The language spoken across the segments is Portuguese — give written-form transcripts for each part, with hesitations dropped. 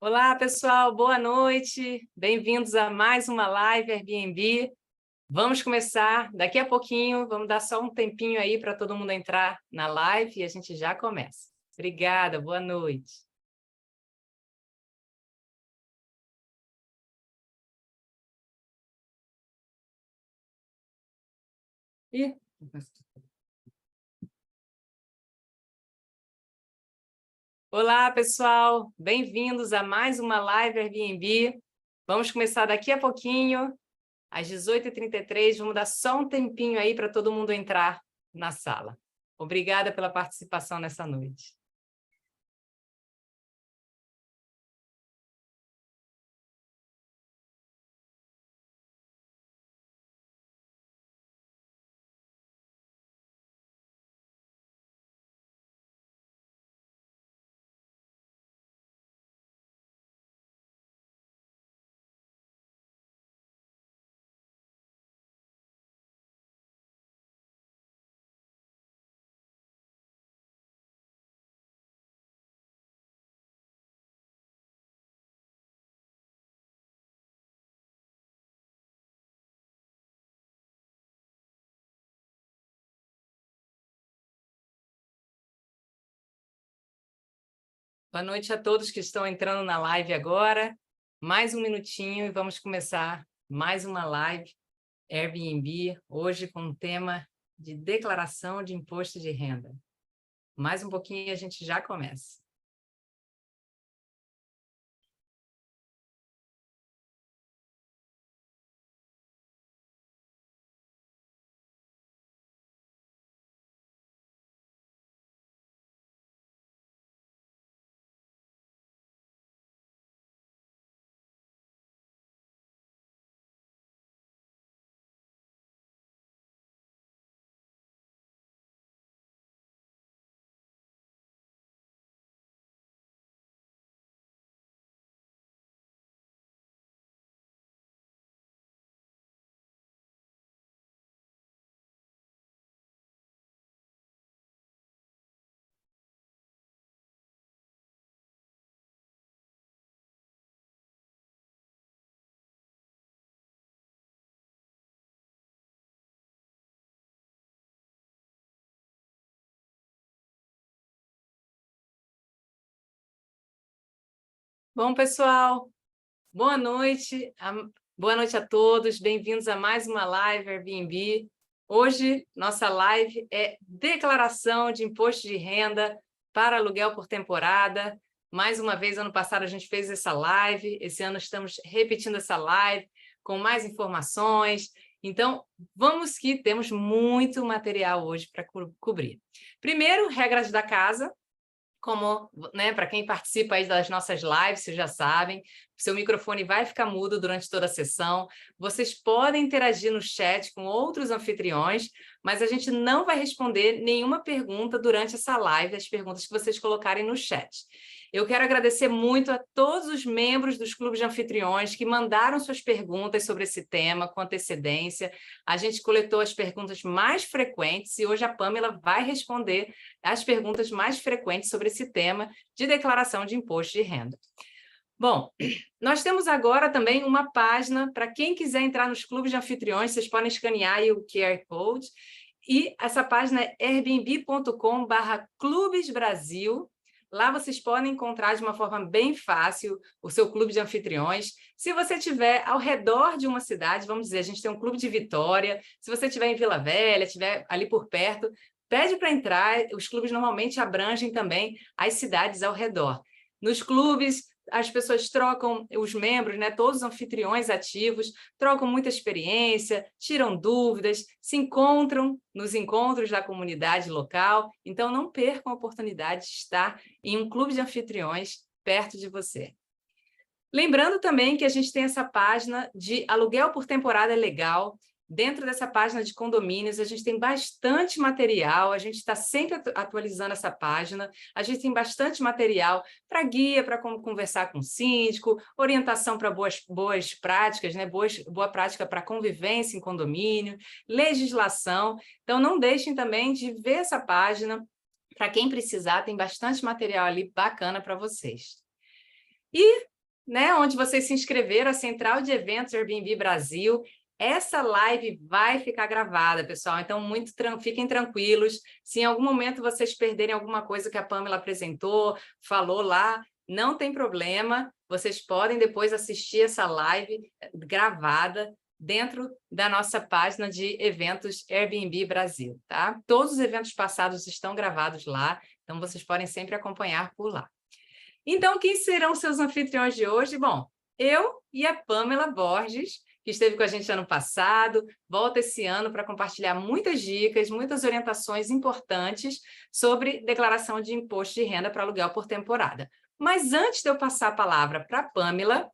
Olá, pessoal, boa noite. Bem-vindos a mais uma live Airbnb. Vamos começar daqui a pouquinho, vamos dar só um tempinho aí para todo mundo entrar na live e a gente já começa. Obrigada, boa noite. Ih, Olá, pessoal, bem-vindos a mais uma live Airbnb. Vamos começar daqui a pouquinho, às 18h33. Vamos dar só um tempinho aí para todo mundo entrar na sala. Obrigada pela participação nessa noite. Boa noite a todos que estão entrando na live agora. Mais um minutinho e vamos começar mais uma live Airbnb, hoje com o tema de declaração de imposto de renda. Mais um pouquinho e a gente já começa. Bom, pessoal, boa noite. Boa noite a todos. Bem-vindos a mais uma live Airbnb. Hoje, nossa live é declaração de imposto de renda para aluguel por temporada. Mais uma vez, ano passado a gente fez essa live, esse ano estamos repetindo essa live com mais informações. Então, vamos que temos muito material hoje para cobrir. Primeiro, regras da casa. Como, né, para quem participa aí das nossas lives, vocês já sabem, seu microfone vai ficar mudo durante toda a sessão. Vocês podem interagir no chat com outros anfitriões, mas a gente não vai responder nenhuma pergunta durante essa live, as perguntas que vocês colocarem no chat. Eu quero agradecer muito a todos os membros dos clubes de anfitriões que mandaram suas perguntas sobre esse tema com antecedência. A gente coletou as perguntas mais frequentes e hoje a Pamela vai responder as perguntas mais frequentes sobre esse tema de declaração de imposto de renda. Bom, nós temos agora também uma página para quem quiser entrar nos clubes de anfitriões, vocês podem escanear aí o QR Code, e essa página é airbnb.com/clubesbrasil. Lá vocês podem encontrar de uma forma bem fácil o seu clube de anfitriões. Se você estiver ao redor de uma cidade, vamos dizer, a gente tem um clube de Vitória, se você estiver em Vila Velha, estiver ali por perto, pede para entrar, os clubes normalmente abrangem também as cidades ao redor. Nos clubes, as pessoas trocam, os membros, né, todos os anfitriões ativos, trocam muita experiência, tiram dúvidas, se encontram nos encontros da comunidade local, então não percam a oportunidade de estar em um clube de anfitriões perto de você. Lembrando também que a gente tem essa página de aluguel por temporada legal. Dentro dessa página de condomínios, a gente tem bastante material, a gente está sempre atualizando essa página, a gente tem bastante material para guia, para como conversar com o síndico, orientação para boas práticas, né? Boa prática para convivência em condomínio, legislação. Então, não deixem também de ver essa página. Para quem precisar, tem bastante material ali bacana para vocês. E né, onde vocês se inscreveram, a Central de Eventos Airbnb Brasil. Essa live vai ficar gravada, pessoal, então fiquem tranquilos. Se em algum momento vocês perderem alguma coisa que a Pamela apresentou, falou lá, não tem problema, vocês podem depois assistir essa live gravada dentro da nossa página de eventos Airbnb Brasil, tá? Todos os eventos passados estão gravados lá, então vocês podem sempre acompanhar por lá. Então, quem serão seus anfitriões de hoje? Bom, eu e a Pamela Borges, que esteve com a gente ano passado, volta esse ano para compartilhar muitas dicas, muitas orientações importantes sobre declaração de imposto de renda para aluguel por temporada. Mas antes de eu passar a palavra para a Pamela,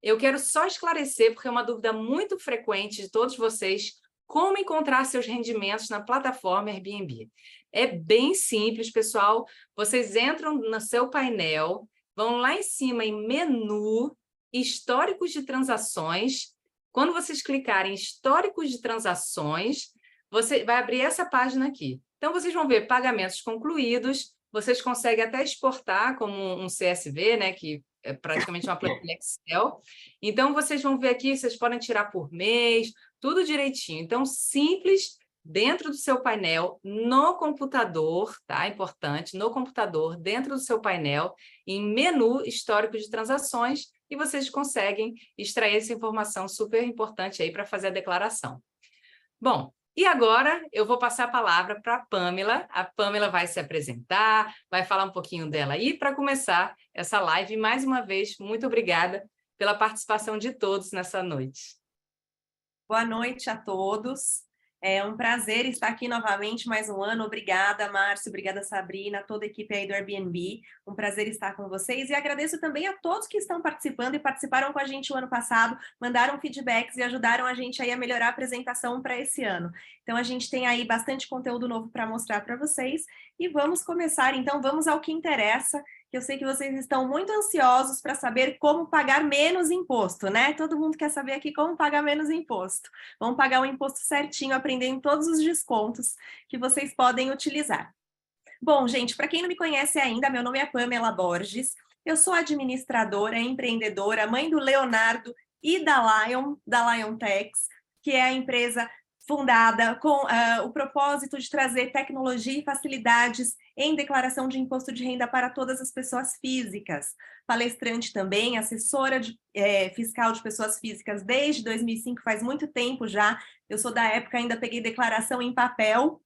eu quero só esclarecer, porque é uma dúvida muito frequente de todos vocês, como encontrar seus rendimentos na plataforma Airbnb. É bem simples, pessoal. Vocês entram no seu painel, vão lá em cima em menu, históricos de transações. Quando vocês clicarem em históricos de transações, você vai abrir essa página aqui. Então, vocês vão ver pagamentos concluídos, vocês conseguem até exportar como um CSV, né, que é praticamente uma planilha Excel. Então, vocês vão ver aqui, vocês podem tirar por mês, tudo direitinho. Então, simples, dentro do seu painel, no computador, tá? Importante, no computador, dentro do seu painel, em menu histórico de transações, e vocês conseguem extrair essa informação super importante aí para fazer a declaração. Bom, e agora eu vou passar a palavra para a Pamela. A Pamela vai se apresentar, vai falar um pouquinho dela aí para começar essa live. Mais uma vez, muito obrigada pela participação de todos nessa noite. Boa noite a todos. É um prazer estar aqui novamente mais um ano. Obrigada, Márcio, obrigada, Sabrina, toda a equipe aí do Airbnb. Um prazer estar com vocês e agradeço também a todos que estão participando e participaram com a gente o ano passado, mandaram feedbacks e ajudaram a gente aí a melhorar a apresentação para esse ano. Então, a gente tem aí bastante conteúdo novo para mostrar para vocês e vamos começar. Então, vamos ao que interessa, que eu sei que vocês estão muito ansiosos para saber como pagar menos imposto, né? Todo mundo quer saber aqui como pagar menos imposto. Vamos pagar o imposto certinho, aprendendo todos os descontos que vocês podem utilizar. Bom, gente, para quem não me conhece ainda, meu nome é Pamela Borges, eu sou administradora, empreendedora, mãe do Leonardo e da Lion Techs, que é a empresa fundada com o propósito de trazer tecnologia e facilidades em declaração de imposto de renda para todas as pessoas físicas. Palestrante também, assessora fiscal de pessoas físicas desde 2005, faz muito tempo já. Eu sou da época, ainda peguei declaração em papel.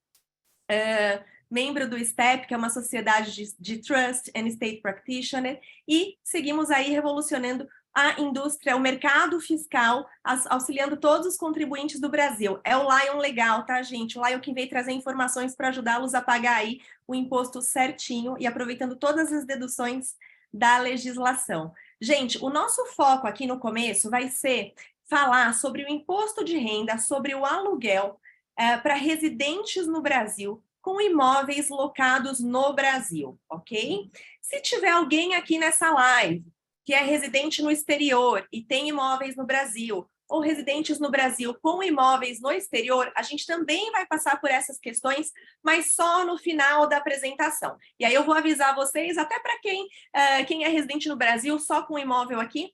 Membro do STEP, que é uma sociedade de Trust and Estate Practitioner, e seguimos aí revolucionando a indústria, o mercado fiscal, auxiliando todos os contribuintes do Brasil. É o Lion Legal, tá, gente? O Lion que veio trazer informações para ajudá-los a pagar aí o imposto certinho e aproveitando todas as deduções da legislação. Gente, o nosso foco aqui no começo vai ser falar sobre o imposto de renda, sobre o aluguel para residentes no Brasil, com imóveis locados no Brasil, ok? Se tiver alguém aqui nessa live que é residente no exterior e tem imóveis no Brasil, ou residentes no Brasil com imóveis no exterior, a gente também vai passar por essas questões, mas só no final da apresentação. E aí eu vou avisar vocês, até para quem é residente no Brasil só com imóvel aqui,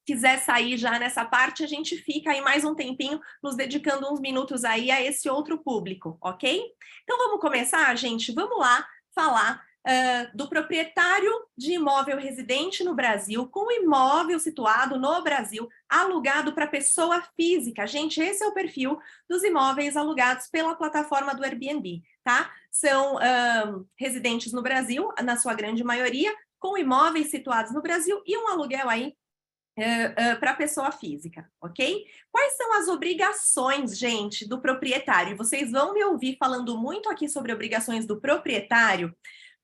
quiser sair já nessa parte, a gente fica aí mais um tempinho nos dedicando uns minutos aí a esse outro público, ok? Então vamos começar, gente? Vamos lá falar do proprietário de imóvel residente no Brasil, com imóvel situado no Brasil, alugado para pessoa física. Gente, esse é o perfil dos imóveis alugados pela plataforma do Airbnb, tá? São residentes no Brasil, na sua grande maioria, com imóveis situados no Brasil e um aluguel aí para pessoa física, ok? Quais são as obrigações, gente, do proprietário? Vocês vão me ouvir falando muito aqui sobre obrigações do proprietário,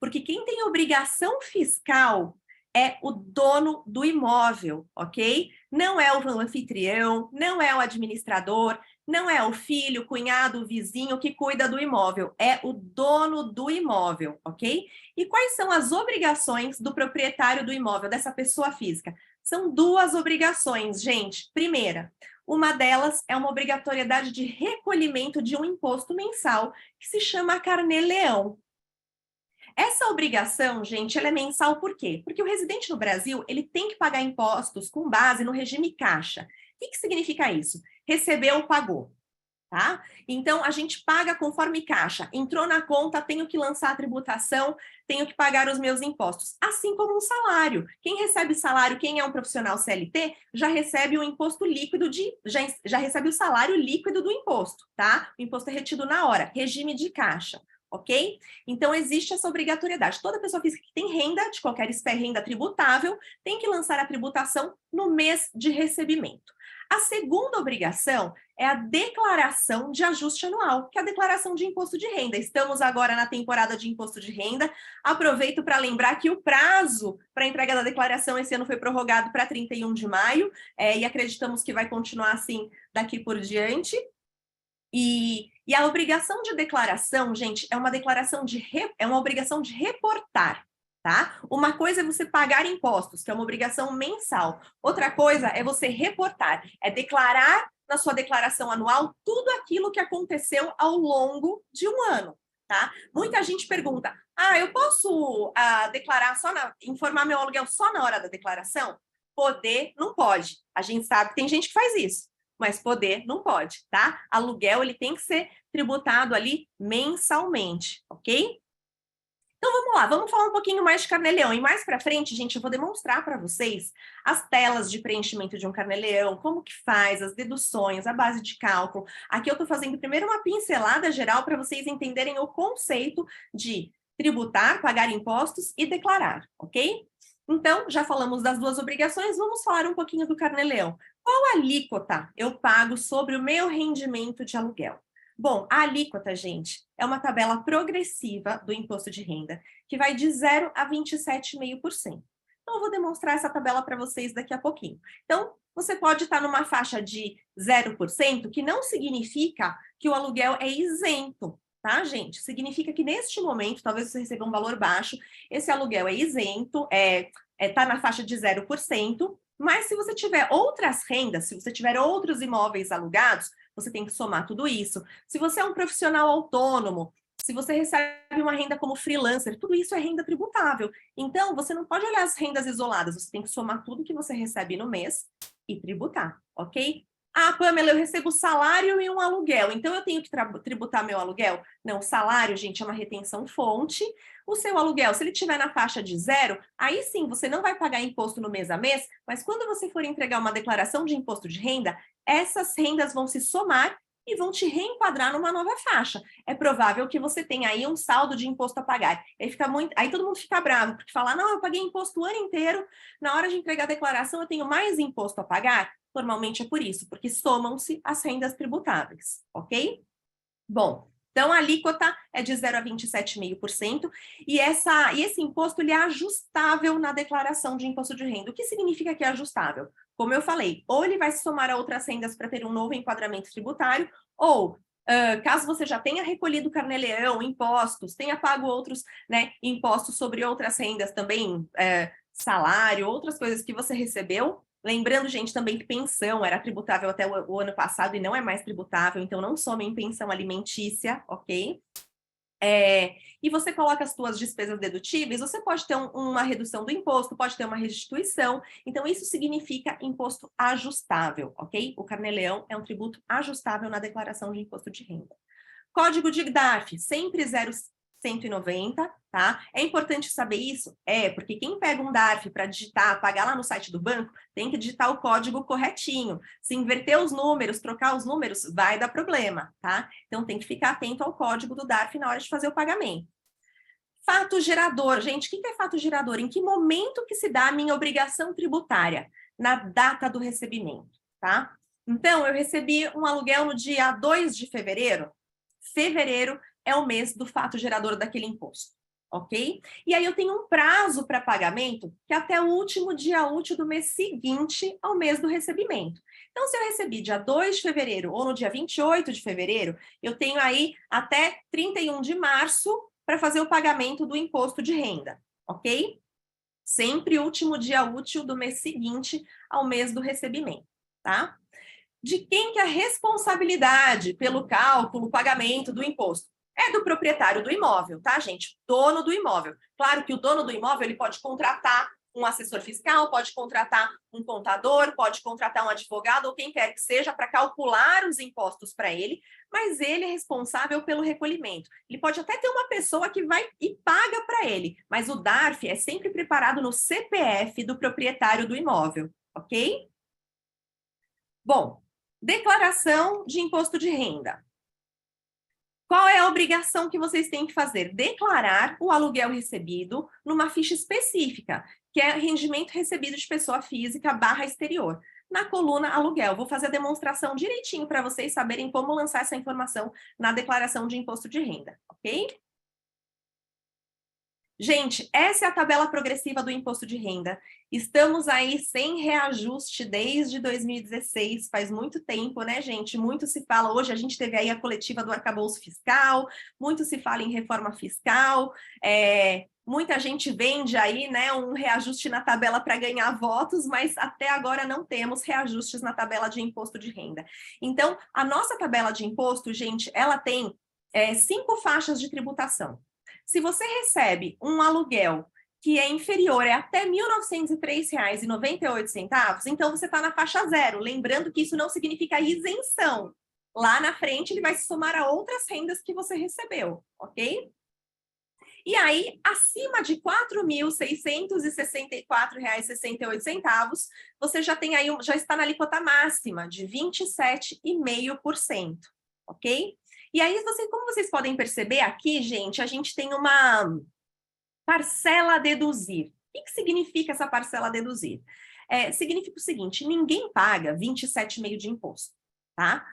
porque quem tem obrigação fiscal é o dono do imóvel, ok? Não é o anfitrião, não é o administrador, não é o filho, cunhado, vizinho que cuida do imóvel, é o dono do imóvel, ok? E quais são as obrigações do proprietário do imóvel, dessa pessoa física? São duas obrigações, gente. Primeira, uma delas é uma obrigatoriedade de recolhimento de um imposto mensal que se chama Carnê-Leão. Essa obrigação, gente, ela é mensal por quê? Porque o residente no Brasil, ele tem que pagar impostos com base no regime caixa. O que significa isso? Recebeu, pagou. Tá? Então, a gente paga conforme caixa. Entrou na conta, tenho que lançar a tributação, tenho que pagar os meus impostos. Assim como um salário. Quem recebe salário, quem é um profissional CLT, já recebe o imposto líquido já recebe o salário líquido do imposto, tá? O imposto é retido na hora, regime de caixa. Ok? Então, existe essa obrigatoriedade. Toda pessoa física que tem renda, de qualquer espécie, renda tributável, tem que lançar a tributação no mês de recebimento. A segunda obrigação é a declaração de ajuste anual, que é a declaração de imposto de renda. Estamos agora na temporada de imposto de renda. Aproveito para lembrar que o prazo para entrega da declaração esse ano foi prorrogado para 31 de maio, e acreditamos que vai continuar assim daqui por diante. E a obrigação de declaração, gente, é uma obrigação de reportar. Tá? Uma coisa é você pagar impostos, que é uma obrigação mensal. Outra coisa é você reportar, é declarar na sua declaração anual tudo aquilo que aconteceu ao longo de um ano. Tá? Muita gente pergunta: eu posso informar meu aluguel só na hora da declaração? Poder, não pode. A gente sabe que tem gente que faz isso, mas poder não pode, tá? Aluguel, ele tem que ser tributado ali mensalmente, ok? Então, vamos lá, vamos falar um pouquinho mais de carnê-leão. E mais para frente, gente, eu vou demonstrar para vocês as telas de preenchimento de um carnê-leão, como que faz, as deduções, a base de cálculo. Aqui eu estou fazendo primeiro uma pincelada geral para vocês entenderem o conceito de tributar, pagar impostos e declarar, ok? Então, já falamos das duas obrigações, vamos falar um pouquinho do carnê-leão. Qual alíquota eu pago sobre o meu rendimento de aluguel? Bom, a alíquota, gente, é uma tabela progressiva do imposto de renda, que vai de 0 a 27,5%. Então, eu vou demonstrar essa tabela para vocês daqui a pouquinho. Então, você pode estar numa faixa de 0%, que não significa que o aluguel é isento, tá, gente? Significa que neste momento, talvez você receba um valor baixo, esse aluguel é isento, tá na faixa de 0%, mas se você tiver outras rendas, se você tiver outros imóveis alugados, você tem que somar tudo isso. Se você é um profissional autônomo, se você recebe uma renda como freelancer, tudo isso é renda tributável. Então, você não pode olhar as rendas isoladas, você tem que somar tudo que você recebe no mês e tributar, ok? Pamela, eu recebo salário e um aluguel, então eu tenho que tributar meu aluguel? Não, salário, gente, é uma retenção fonte. O seu aluguel, se ele estiver na faixa de 0, aí sim, você não vai pagar imposto no mês a mês, mas quando você for entregar uma declaração de imposto de renda, essas rendas vão se somar e vão te reenquadrar numa nova faixa. É provável que você tenha aí um saldo de imposto a pagar. Aí todo mundo fica bravo, porque fala, não, eu paguei imposto o ano inteiro, na hora de entregar a declaração eu tenho mais imposto a pagar. Normalmente é por isso, porque somam-se as rendas tributáveis, ok? Bom, então a alíquota é de 0 a 27,5%, e esse imposto ele é ajustável na declaração de imposto de renda. O que significa que é ajustável? Como eu falei, ou ele vai se somar a outras rendas para ter um novo enquadramento tributário, ou caso você já tenha recolhido carnê-leão, impostos, tenha pago outros, né, impostos sobre outras rendas também, salário, outras coisas que você recebeu. Lembrando, gente, também que pensão era tributável até o ano passado e não é mais tributável, então não somem pensão alimentícia, ok? E você coloca as suas despesas dedutíveis, você pode ter uma redução do imposto, pode ter uma restituição, então isso significa imposto ajustável, ok? O carnê-leão é um tributo ajustável na declaração de imposto de renda. Código de DARF, sempre 0,190, tá? É importante saber isso? Porque quem pega um DARF para digitar, pagar lá no site do banco, tem que digitar o código corretinho. Se inverter os números, trocar os números, vai dar problema, tá? Então tem que ficar atento ao código do DARF na hora de fazer o pagamento. Fato gerador, gente, o que é fato gerador? Em que momento que se dá a minha obrigação tributária? Na data do recebimento, tá? Então, eu recebi um aluguel no dia 2 de fevereiro. Fevereiro é o mês do fato gerador daquele imposto, ok? E aí eu tenho um prazo para pagamento que é até o último dia útil do mês seguinte ao mês do recebimento. Então, se eu recebi dia 2 de fevereiro ou no dia 28 de fevereiro, eu tenho aí até 31 de março para fazer o pagamento do imposto de renda, ok? Sempre último dia útil do mês seguinte ao mês do recebimento, tá? De quem que é a responsabilidade pelo cálculo, pagamento do imposto? É do proprietário do imóvel, tá, gente? Dono do imóvel. Claro que o dono do imóvel, ele pode contratar um assessor fiscal, pode contratar um contador, pode contratar um advogado ou quem quer que seja para calcular os impostos para ele, mas ele é responsável pelo recolhimento. Ele pode até ter uma pessoa que vai e paga para ele, mas o DARF é sempre preparado no CPF do proprietário do imóvel, ok? Bom, declaração de imposto de renda. Qual é a obrigação que vocês têm que fazer? Declarar o aluguel recebido numa ficha específica, que é rendimento recebido de pessoa física / exterior. Na coluna aluguel, vou fazer a demonstração direitinho para vocês saberem como lançar essa informação na declaração de imposto de renda, ok? Gente, essa é a tabela progressiva do imposto de renda. Estamos aí sem reajuste desde 2016, faz muito tempo, né, gente? Muito se fala, hoje a gente teve aí a coletiva do arcabouço fiscal, muito se fala em reforma fiscal, muita gente vende aí, né, um reajuste na tabela para ganhar votos, mas até agora não temos reajustes na tabela de imposto de renda. Então, a nossa tabela de imposto, gente, ela tem 5 faixas de tributação. Se você recebe um aluguel que é inferior, é até R$ 1.903,98, então você está na faixa 0. Lembrando que isso não significa isenção. Lá na frente, ele vai se somar a outras rendas que você recebeu, ok? E aí, acima de R$ 4.664,68, você já tem aí, já está na alíquota máxima de 27,5%, ok? E aí, como vocês podem perceber aqui, gente, a gente tem uma parcela a deduzir. O que significa essa parcela a deduzir? Significa o seguinte, ninguém paga 27,5% de imposto, tá?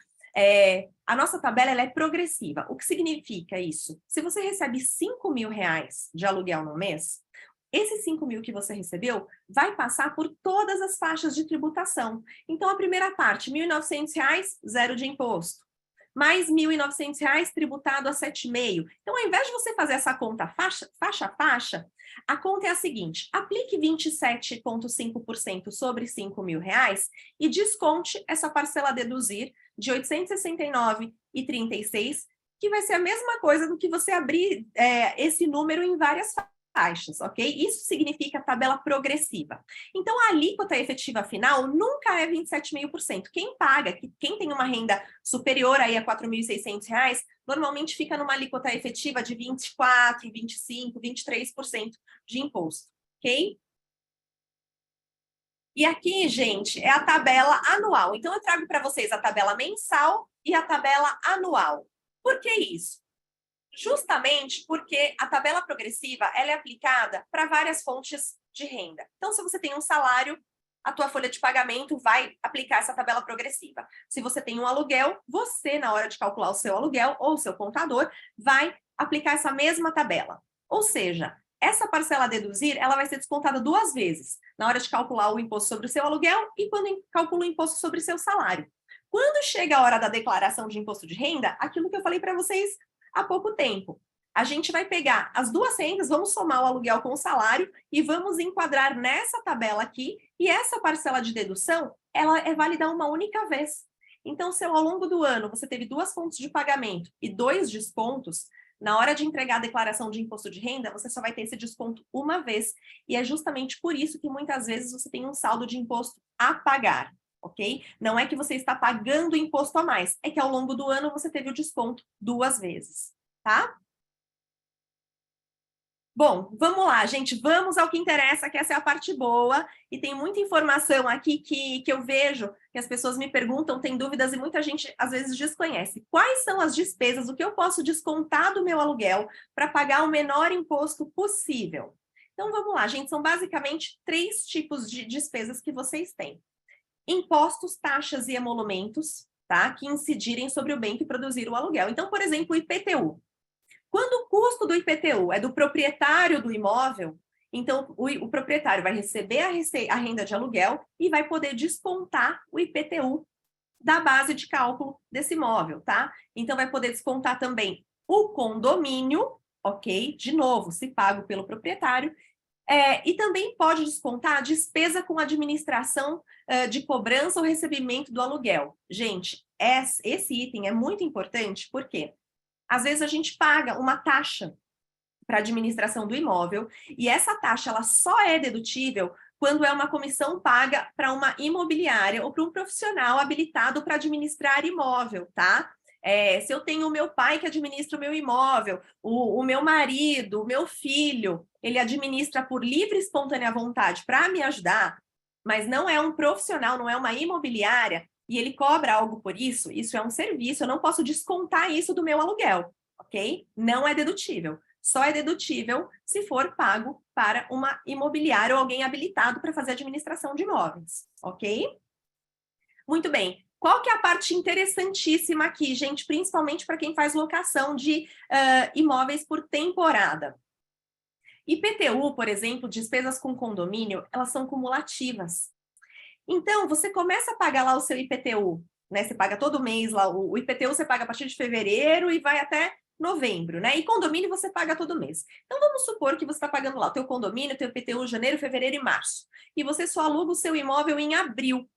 A nossa tabela ela é progressiva. O que significa isso? Se você recebe R$5.000 de aluguel no mês, esses 5 mil que você recebeu vai passar por todas as faixas de tributação. Então, a primeira parte, R$ 1.900, zero de imposto. Mais R$ 1.900 tributado a 7,5%. Então, ao invés de você fazer essa conta faixa a faixa, a conta é a seguinte, aplique 27,5% sobre R$ 5.000 e desconte essa parcela a deduzir de R$ 869,36, que vai ser a mesma coisa do que você abrir esse número em várias faixas, ok? Isso significa tabela progressiva. Então, a alíquota efetiva final nunca é 27,5%. Quem paga, quem tem uma renda superior aí a R$ 4.600, normalmente fica numa alíquota efetiva de 24%, 25%, 23% de imposto, ok? E aqui, gente, é a tabela anual. Então, eu trago para vocês a tabela mensal e a tabela anual. Por que isso? Justamente porque a tabela progressiva ela é aplicada para várias fontes de renda. Então, se você tem um salário, a tua folha de pagamento vai aplicar essa tabela progressiva. Se você tem um aluguel, você, na hora de calcular o seu aluguel, ou o seu contador, vai aplicar essa mesma tabela. Ou seja, essa parcela a deduzir, ela vai ser descontada 2 vezes, na hora de calcular o imposto sobre o seu aluguel e quando calcula o imposto sobre o seu salário. Quando chega a hora da declaração de imposto de renda, aquilo que eu falei para vocês há pouco tempo. A gente vai pegar as 2 rendas, vamos somar o aluguel com o salário e vamos enquadrar nessa tabela aqui, e essa parcela de dedução, ela é válida uma única vez. Então, se ao longo do ano você teve 2 fontes de pagamento e 2 descontos, na hora de entregar a declaração de imposto de renda, você só vai ter esse desconto uma vez. E é justamente por isso que muitas vezes você tem um saldo de imposto a pagar. Ok? Não é que você está pagando imposto a mais, é que ao longo do ano você teve o desconto 2 vezes, tá? Bom, vamos lá, gente, vamos ao que interessa, que essa é a parte boa, e tem muita informação aqui que eu vejo, que as pessoas me perguntam, tem dúvidas, e muita gente, às vezes, desconhece. Quais são as despesas, o que eu posso descontar do meu aluguel para pagar o menor imposto possível? Então, vamos lá, gente, são basicamente 3 tipos de despesas que vocês têm. Impostos, taxas e emolumentos, tá? Que incidirem sobre o bem que produzir o aluguel. Então, por exemplo, o IPTU. Quando o custo do IPTU é do proprietário do imóvel, então o proprietário vai receber a renda de aluguel e vai poder descontar o IPTU da base de cálculo desse imóvel, tá? Então, vai poder descontar também o condomínio, ok? De novo, se pago pelo proprietário, e também pode descontar a despesa com administração de cobrança ou recebimento do aluguel. Gente, esse item é muito importante, por quê? Às vezes a gente paga uma taxa para administração do imóvel, e essa taxa ela só é dedutível quando é uma comissão paga para uma imobiliária ou para um profissional habilitado para administrar imóvel, tá? Se eu tenho o meu pai que administra o meu imóvel, o meu marido, o meu filho, ele administra por livre e espontânea vontade para me ajudar, mas não é um profissional, não é uma imobiliária, e ele cobra algo por isso, isso é um serviço, eu não posso descontar isso do meu aluguel, ok? Não é dedutível. Só é dedutível se for pago para uma imobiliária ou alguém habilitado para fazer administração de imóveis, ok? Muito bem. Qual que é a parte interessantíssima aqui, gente, principalmente para quem faz locação de imóveis por temporada? IPTU, por exemplo, despesas com condomínio, elas são cumulativas. Então, você começa a pagar lá o seu IPTU, né? Você paga todo mês lá, o IPTU você paga a partir de fevereiro e vai até novembro, né? E condomínio você paga todo mês. Então, vamos supor que você está pagando lá o teu condomínio, teu IPTU janeiro, fevereiro e março. E você só aluga o seu imóvel em abril.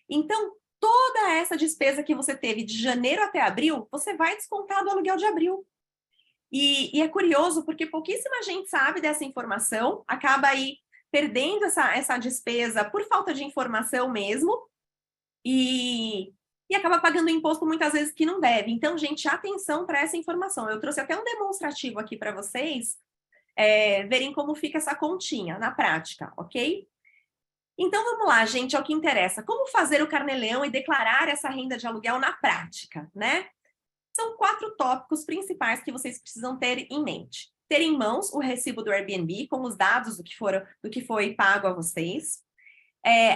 Então, toda essa despesa que você teve de janeiro até abril, você vai descontar do aluguel de abril. E é curioso porque pouquíssima gente sabe dessa informação, acaba aí perdendo essa despesa por falta de informação mesmo, e acaba pagando imposto muitas vezes que não deve. Então, gente, atenção para essa informação. Eu trouxe até um demonstrativo aqui para vocês verem como fica essa continha na prática, ok? Então, vamos lá, gente, ao que interessa. Como fazer o Carnê-Leão e declarar essa renda de aluguel na prática, né? São 4 tópicos principais que vocês precisam ter em mente. Ter em mãos o recibo do Airbnb com os dados do que foi pago a vocês.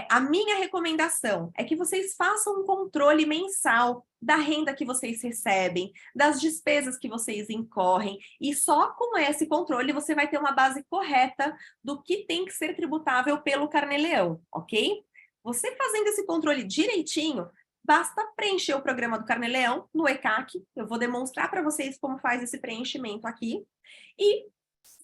A minha recomendação é que vocês façam um controle mensal da renda que vocês recebem, das despesas que vocês incorrem, e só com esse controle você vai ter uma base correta do que tem que ser tributável pelo Carnê-Leão, ok? Você fazendo esse controle direitinho, basta preencher o programa do Carnê-Leão no ECAC, eu vou demonstrar para vocês como faz esse preenchimento aqui, e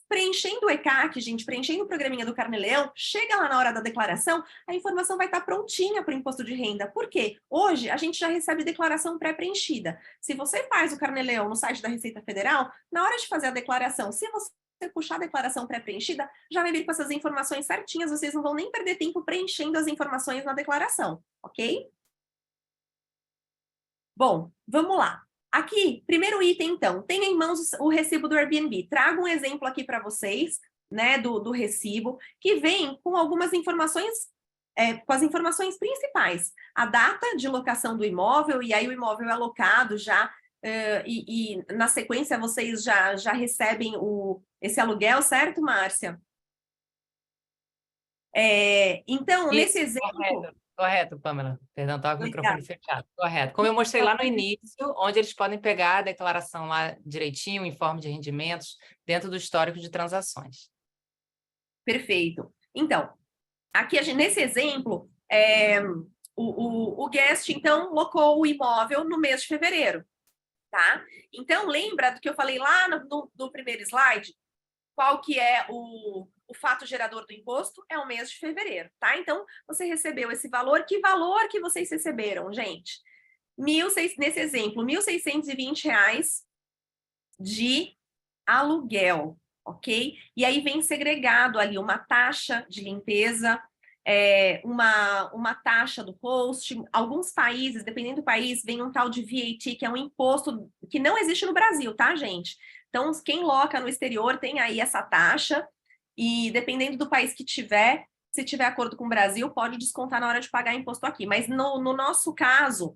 preenchendo o ECAC, gente, preenchendo o programinha do Carnê-Leão, chega lá na hora da declaração, a informação vai estar prontinha para o imposto de renda. Por quê? Hoje, a gente já recebe declaração pré-preenchida. Se você faz o Carnê-Leão no site da Receita Federal, na hora de fazer a declaração, se você puxar a declaração pré-preenchida, já vai vir com essas informações certinhas, vocês não vão nem perder tempo preenchendo as informações na declaração, ok? Bom, vamos lá. Aqui, primeiro item, então, tenha em mãos o recibo do Airbnb. Trago um exemplo aqui para vocês, né, do recibo, que vem com algumas informações, com as informações principais. A data de locação do imóvel, e aí o imóvel é alocado já, e na sequência vocês já recebem esse aluguel, certo, Márcia? Então, Isso, nesse exemplo... correto, Pamela. Perdão, estava com o Obrigada. microfone fechado. Correto. Como eu mostrei lá no início, onde eles podem pegar a declaração lá direitinho, o informe de rendimentos, dentro do histórico de transações. Perfeito. Então, aqui nesse exemplo, o guest, então, locou o imóvel no mês de fevereiro, tá? Então, lembra do que eu falei lá no primeiro slide? Qual que é o fato gerador do imposto? É o mês de fevereiro, tá? Então, você recebeu esse valor. Que valor que vocês receberam, gente? Nesse exemplo, R$ 1.620 de aluguel, ok? E aí vem segregado ali uma taxa de limpeza, uma taxa do host. Alguns países, dependendo do país, vem um tal de VAT, que é um imposto que não existe no Brasil, tá, gente? Então, quem loca no exterior tem aí essa taxa, e dependendo do país que tiver, se tiver acordo com o Brasil, pode descontar na hora de pagar imposto aqui. Mas no nosso caso,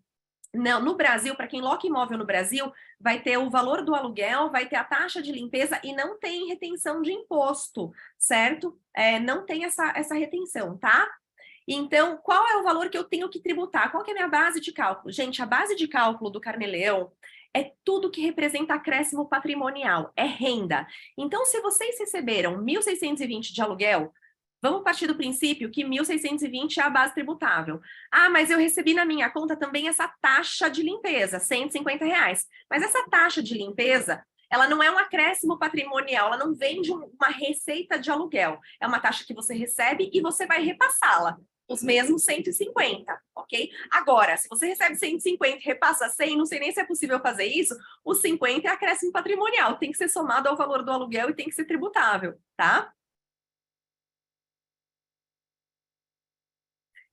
não, no Brasil, para quem loca imóvel no Brasil, vai ter o valor do aluguel, vai ter a taxa de limpeza e não tem retenção de imposto, certo? Não tem essa retenção, tá? Então, qual é o valor que eu tenho que tributar? Qual que é a minha base de cálculo? Gente, a base de cálculo do Carnê-Leão é tudo que representa acréscimo patrimonial, é renda. Então, se vocês receberam 1.620 de aluguel, vamos partir do princípio que 1.620 é a base tributável. Ah, mas eu recebi na minha conta também essa taxa de limpeza, R$ 150. Mas essa taxa de limpeza, ela não é um acréscimo patrimonial, ela não vem de uma receita de aluguel. É uma taxa que você recebe e você vai repassá-la. os mesmos 150, ok? Agora, se você recebe 150 e repassa 100, não sei nem se é possível fazer isso, os 50 é acréscimo patrimonial, tem que ser somado ao valor do aluguel e tem que ser tributável, tá?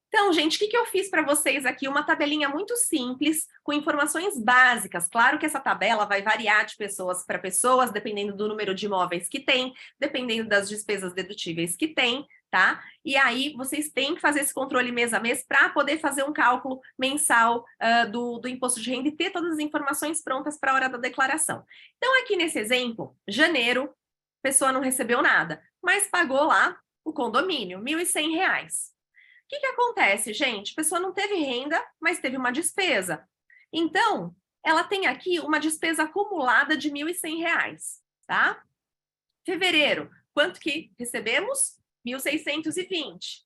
Então, gente, o que eu fiz para vocês aqui? Uma tabelinha muito simples, com informações básicas. Claro que essa tabela vai variar de pessoas para pessoas, dependendo do número de imóveis que tem, dependendo das despesas dedutíveis que tem, tá? E aí, vocês têm que fazer esse controle mês a mês para poder fazer um cálculo mensal do imposto de renda e ter todas as informações prontas para a hora da declaração. Então, aqui nesse exemplo, janeiro, a pessoa não recebeu nada, mas pagou lá o condomínio, R$ 1.100. O que acontece, gente? A pessoa não teve renda, mas teve uma despesa. Então, ela tem aqui uma despesa acumulada de R$ 1.100, tá? Fevereiro, quanto que recebemos? 1.620.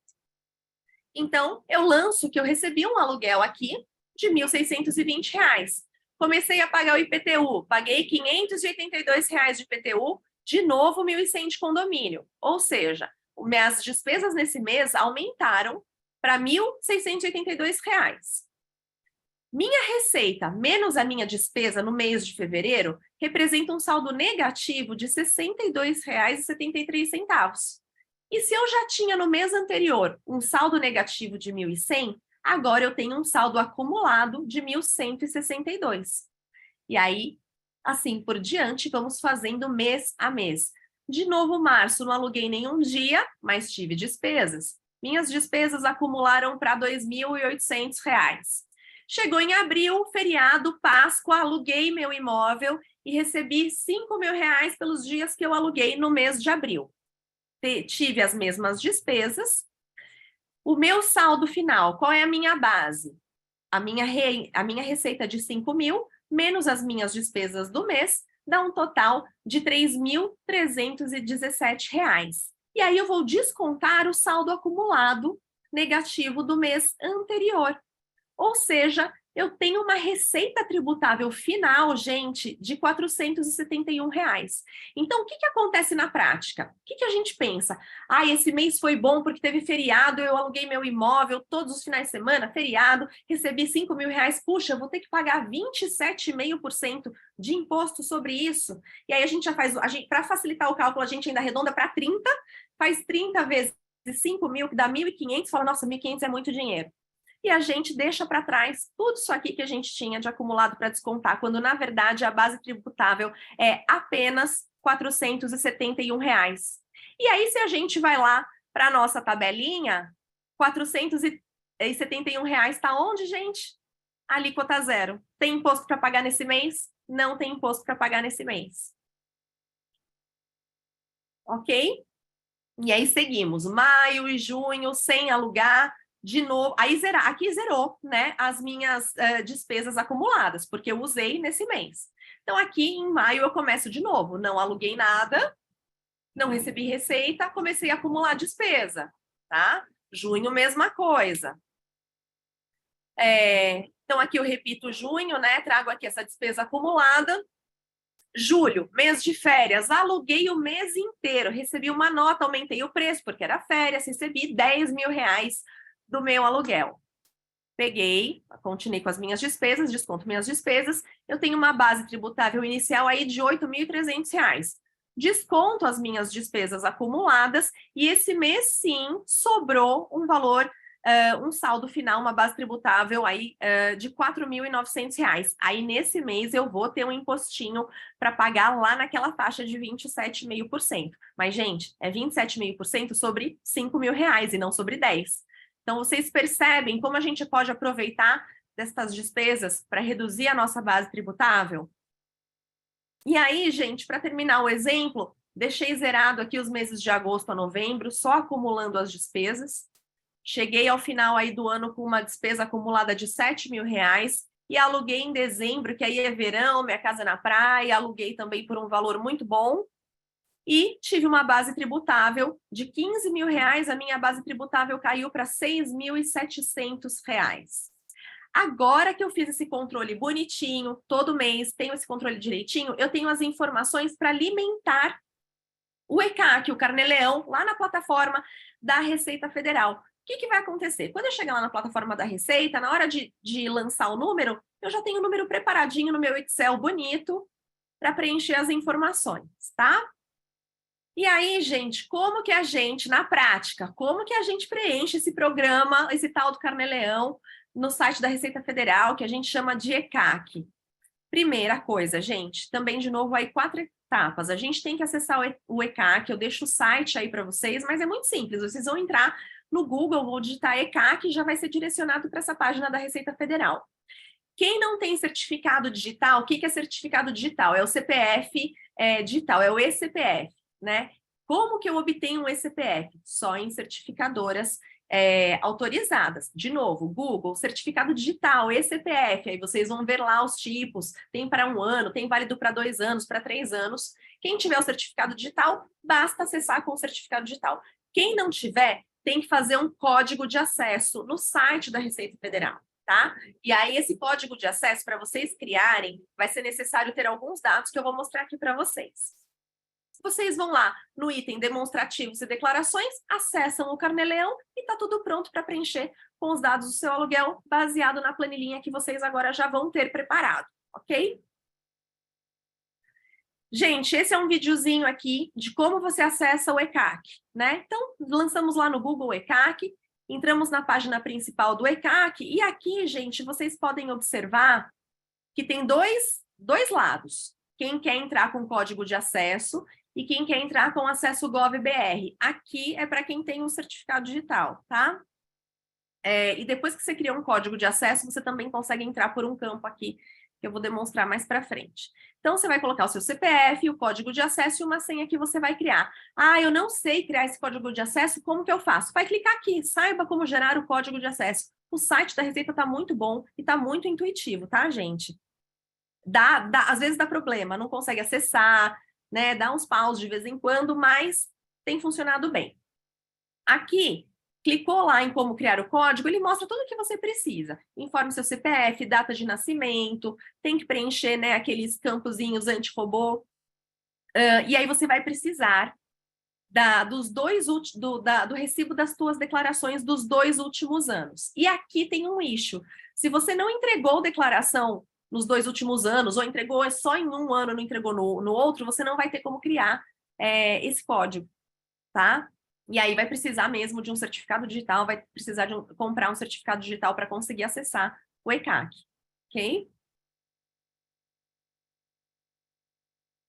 Então, eu lanço que eu recebi um aluguel aqui de R$ 1.620. Comecei a pagar o IPTU, paguei R$ 582 de IPTU, de novo 1.100 de condomínio. Ou seja, minhas despesas nesse mês aumentaram para R$ 1.682. Minha receita menos a minha despesa no mês de fevereiro representa um saldo negativo de R$ 62,73. E se eu já tinha no mês anterior um saldo negativo de 1.100, agora eu tenho um saldo acumulado de 1.162. E aí, assim por diante, vamos fazendo mês a mês. De novo, março, não aluguei nenhum dia, mas tive despesas. Minhas despesas acumularam para R$ 2.800. Chegou em abril, feriado, Páscoa, aluguei meu imóvel e recebi R$ 5.000 pelos dias que eu aluguei no mês de abril. Tive as mesmas despesas. O meu saldo final, qual é a minha base? A minha receita de 5.000 menos as minhas despesas do mês dá um total de R$ 3.317. E aí eu vou descontar o saldo acumulado negativo do mês anterior. Ou seja, eu tenho uma receita tributável final, gente, de R$ 471. Então, o que acontece na prática? O que a gente pensa? Ah, esse mês foi bom porque teve feriado, eu aluguei meu imóvel todos os finais de semana, feriado, recebi R$ 5.000. Puxa, eu vou ter que pagar 27,5% de imposto sobre isso. E aí a gente já faz, para facilitar o cálculo, a gente ainda arredonda para 30, faz 30 vezes 5.000, que dá 1.500, fala, nossa, 1.500 é muito dinheiro. E a gente deixa para trás tudo isso aqui que a gente tinha de acumulado para descontar, quando, na verdade, a base tributável é apenas R$ 471. E aí, se a gente vai lá para a nossa tabelinha, R$ 471 está onde, gente? Alíquota zero. Tem imposto para pagar nesse mês? Não tem imposto para pagar nesse mês. Ok? E aí seguimos. Maio e junho, sem alugar. De novo, aí aqui zerou, né, as minhas despesas acumuladas, porque eu usei nesse mês. Então, aqui em maio eu começo de novo, não aluguei nada, não recebi receita, comecei a acumular despesa, tá? Junho, mesma coisa. Então, aqui eu repito junho, né, trago aqui essa despesa acumulada. Julho, mês de férias, aluguei o mês inteiro, recebi uma nota, aumentei o preço, porque era férias, recebi R$ 10.000 do meu aluguel. Peguei, continuei com as minhas despesas, desconto minhas despesas, eu tenho uma base tributável inicial aí de R$ 8.300. Desconto as minhas despesas acumuladas e esse mês, sim, sobrou um valor, um saldo final, uma base tributável aí de R$ 4.900. Aí, nesse mês, eu vou ter um impostinho para pagar lá naquela faixa de 27,5%. Mas, gente, é 27,5% sobre R$ 5.000 e não sobre 10. Então, vocês percebem como a gente pode aproveitar dessas despesas para reduzir a nossa base tributável? E aí, gente, para terminar o exemplo, deixei zerado aqui os meses de agosto a novembro, só acumulando as despesas. Cheguei ao final aí do ano com uma despesa acumulada de R$ 7.000 e aluguei em dezembro, que aí é verão, minha casa na praia, aluguei também por um valor muito bom. E tive uma base tributável de R$ 15.000, a minha base tributável caiu para R$ 6.700. Agora que eu fiz esse controle bonitinho, todo mês, tenho esse controle direitinho, eu tenho as informações para alimentar o ECAC, o Carnê-Leão, lá na plataforma da Receita Federal. que vai acontecer? Quando eu chegar lá na plataforma da Receita, na hora de lançar o número, eu já tenho o número preparadinho no meu Excel bonito para preencher as informações, tá? E aí, gente, como que a gente, na prática, como que a gente preenche esse programa, esse tal do Carnê-Leão, no site da Receita Federal, que a gente chama de ECAC? Primeira coisa, gente, também de novo aí 4 etapas. A gente tem que acessar o ECAC, eu deixo o site aí para vocês, mas é muito simples, vocês vão entrar no Google, vou digitar ECAC e já vai ser direcionado para essa página da Receita Federal. Quem não tem certificado digital, o que é certificado digital? É o CPF digital, é o eCPF, né? Como que eu obtenho um eCPF? Só em certificadoras autorizadas. De novo, Google, certificado digital, eCPF, aí vocês vão ver lá os tipos, tem para 1 ano, tem válido para 2 anos, para 3 anos. Quem tiver o certificado digital, basta acessar com o certificado digital. Quem não tiver, tem que fazer um código de acesso no site da Receita Federal, tá? E aí, esse código de acesso, para vocês criarem, vai ser necessário ter alguns dados que eu vou mostrar aqui para vocês. Vocês vão lá no item demonstrativos e declarações, acessam o Carnê-Leão e está tudo pronto para preencher com os dados do seu aluguel, baseado na planilhinha que vocês agora já vão ter preparado, ok? Gente, esse é um videozinho aqui de como você acessa o ECAC, né? Então, lançamos lá no Google ECAC, entramos na página principal do ECAC e aqui, gente, vocês podem observar que tem dois lados. Quem quer entrar com código de acesso e quem quer entrar com acesso GovBR. Aqui é para quem tem um certificado digital, tá? E depois que você cria um código de acesso, você também consegue entrar por um campo aqui, que eu vou demonstrar mais para frente. Então, você vai colocar o seu CPF, o código de acesso e uma senha que você vai criar. Ah, eu não sei criar esse código de acesso, como que eu faço? Vai clicar aqui, saiba como gerar o código de acesso. O site da Receita está muito bom e está muito intuitivo, tá, gente? Às vezes dá problema, não consegue acessar, né? Dá uns paus de vez em quando, mas tem funcionado bem. Aqui, clicou lá em como criar o código, ele mostra tudo o que você precisa. Informe seu CPF, data de nascimento, tem que preencher, né, aqueles campozinhos anti-robô. E aí você vai precisar do recibo das suas declarações dos 2 últimos anos. E aqui tem um issue. Se você não entregou declaração nos 2 últimos anos, ou entregou só em um ano, não entregou no outro, você não vai ter como criar esse código, tá? E aí vai precisar mesmo de um certificado digital, vai precisar de comprar um certificado digital para conseguir acessar o ECAC, ok?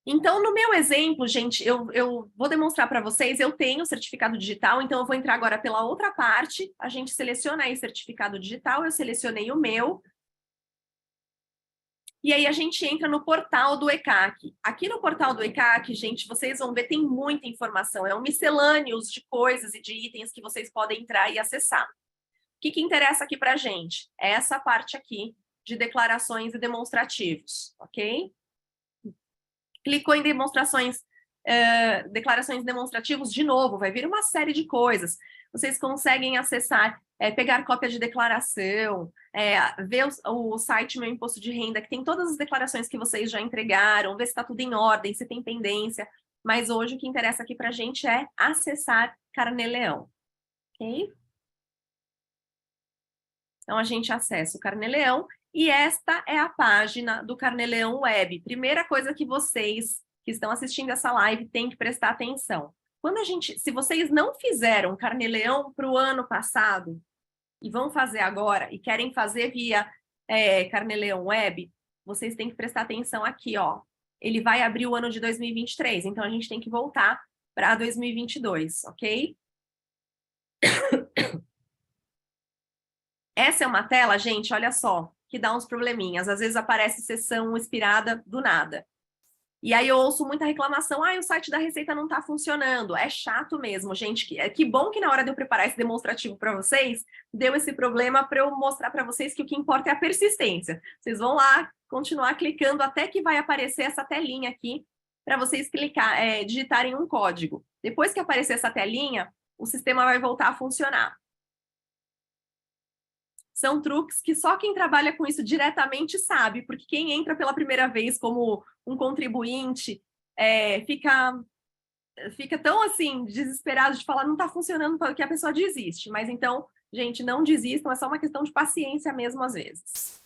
Então, no meu exemplo, gente, eu vou demonstrar para vocês, eu tenho certificado digital, então eu vou entrar agora pela outra parte, a gente seleciona aí certificado digital, eu selecionei o meu, e aí a gente entra no portal do ECAC. Aqui no portal do ECAC, gente, vocês vão ver, tem muita informação, é um miscelâneo de coisas e de itens que vocês podem entrar e acessar. O que interessa aqui para a gente? É essa parte aqui de declarações e demonstrativos, ok? Clicou em demonstrações, declarações demonstrativos, de novo, vai vir uma série de coisas. Vocês conseguem acessar, pegar cópia de declaração, ver o site Meu Imposto de Renda, que tem todas as declarações que vocês já entregaram, ver se está tudo em ordem, se tem pendência. Mas hoje o que interessa aqui para a gente é acessar Carnê-Leão, ok? Então, a gente acessa o Carnê-Leão e esta é a página do Carnê-Leão Web. Primeira coisa que vocês que estão assistindo essa live têm que prestar atenção. Se vocês não fizeram Carnê-Leão para o ano passado e vão fazer agora e querem fazer via Carnê-Leão Web, vocês têm que prestar atenção aqui, ó. Ele vai abrir o ano de 2023, então a gente tem que voltar para 2022, ok? Essa é uma tela, gente, olha só, que dá uns probleminhas. Às vezes aparece sessão expirada do nada. E aí eu ouço muita reclamação, o site da Receita não está funcionando. É chato mesmo, gente. Que bom que na hora de eu preparar esse demonstrativo para vocês, deu esse problema para eu mostrar para vocês que o que importa é a persistência. Vocês vão lá, continuar clicando até que vai aparecer essa telinha aqui para vocês digitarem um código. Depois que aparecer essa telinha, o sistema vai voltar a funcionar. São truques que só quem trabalha com isso diretamente sabe, porque quem entra pela primeira vez como um contribuinte fica fica tão assim, desesperado de falar, não está funcionando, que a pessoa desiste. Mas então, gente, não desistam, é só uma questão de paciência mesmo, às vezes.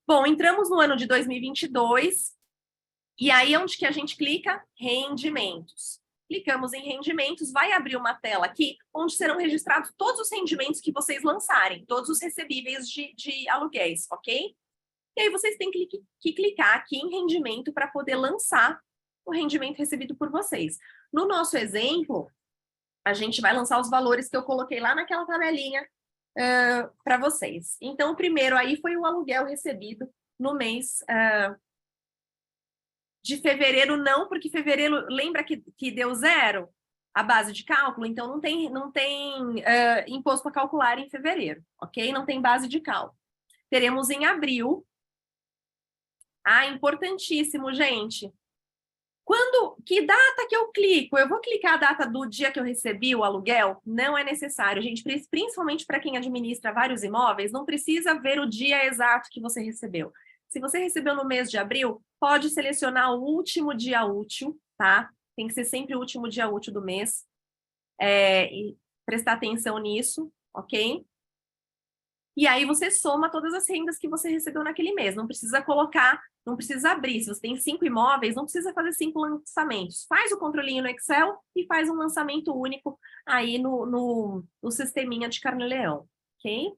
Bom, entramos no ano de 2022, e aí onde que a gente clica? Rendimentos. Clicamos em rendimentos, vai abrir uma tela aqui, onde serão registrados todos os rendimentos que vocês lançarem, todos os recebíveis de aluguéis, ok? E aí vocês têm que clicar aqui em rendimento para poder lançar o rendimento recebido por vocês. No nosso exemplo, a gente vai lançar os valores que eu coloquei lá naquela tabelinha para vocês. Então, o primeiro aí foi o aluguel recebido no mês de fevereiro, não, porque fevereiro, lembra que deu zero a base de cálculo? Então, não tem imposto a calcular em fevereiro, ok? Não tem base de cálculo. Teremos em abril. Ah, importantíssimo, gente. Que data que eu clico? Eu vou clicar a data do dia que eu recebi o aluguel? Não é necessário, gente, principalmente para quem administra vários imóveis, não precisa ver o dia exato que você recebeu. Se você recebeu no mês de abril, pode selecionar o último dia útil, tá? Tem que ser sempre o último dia útil do mês. E prestar atenção nisso, ok? E aí você soma todas as rendas que você recebeu naquele mês. Não precisa colocar, não precisa abrir. Se você tem 5 imóveis, não precisa fazer 5 lançamentos. Faz o controlinho no Excel e faz um lançamento único aí no sisteminha de Carnê-Leão, ok?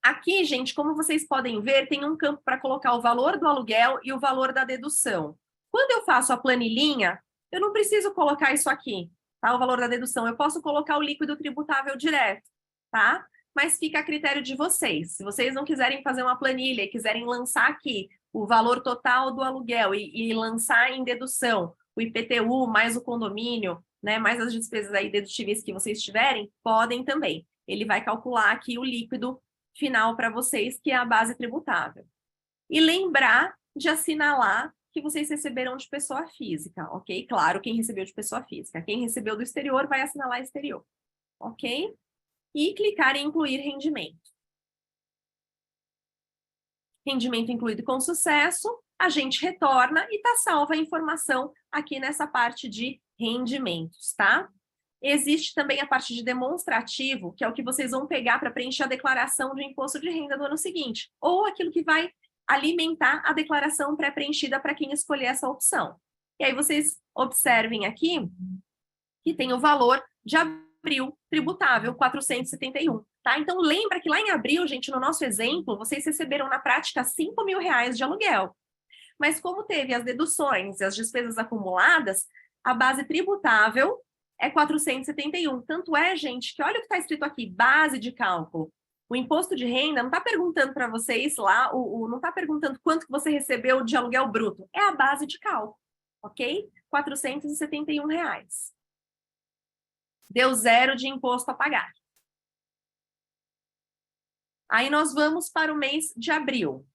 Aqui, gente, como vocês podem ver, tem um campo para colocar o valor do aluguel e o valor da dedução. Quando eu faço a planilhinha, eu não preciso colocar isso aqui, tá? O valor da dedução. Eu posso colocar o líquido tributável direto, tá? Mas fica a critério de vocês. Se vocês não quiserem fazer uma planilha e quiserem lançar aqui o valor total do aluguel e lançar em dedução o IPTU mais o condomínio, né, mais as despesas aí dedutíveis que vocês tiverem, podem também. Ele vai calcular aqui o líquido final para vocês, que é a base tributável. E lembrar de assinalar que vocês receberam de pessoa física, ok? Claro, quem recebeu de pessoa física. Quem recebeu do exterior vai assinalar exterior, ok? E clicar em incluir rendimento. Rendimento incluído com sucesso, a gente retorna e está salva a informação aqui nessa parte de rendimentos, tá? Existe também a parte de demonstrativo, que é o que vocês vão pegar para preencher a declaração de imposto de renda do ano seguinte, ou aquilo que vai alimentar a declaração pré-preenchida para quem escolher essa opção. E aí vocês observem aqui que tem o valor de abril tributável, 471, tá? Então, lembra que lá em abril, gente, no nosso exemplo, vocês receberam na prática R$5.000 de aluguel. Mas como teve as deduções e as despesas acumuladas, a base tributável é 471. Tanto é, gente, que olha o que está escrito aqui, base de cálculo. O imposto de renda não está perguntando para vocês lá, não está perguntando quanto que você recebeu de aluguel bruto. É a base de cálculo, ok? R$471. Deu zero de imposto a pagar. Aí nós vamos para o mês de abril.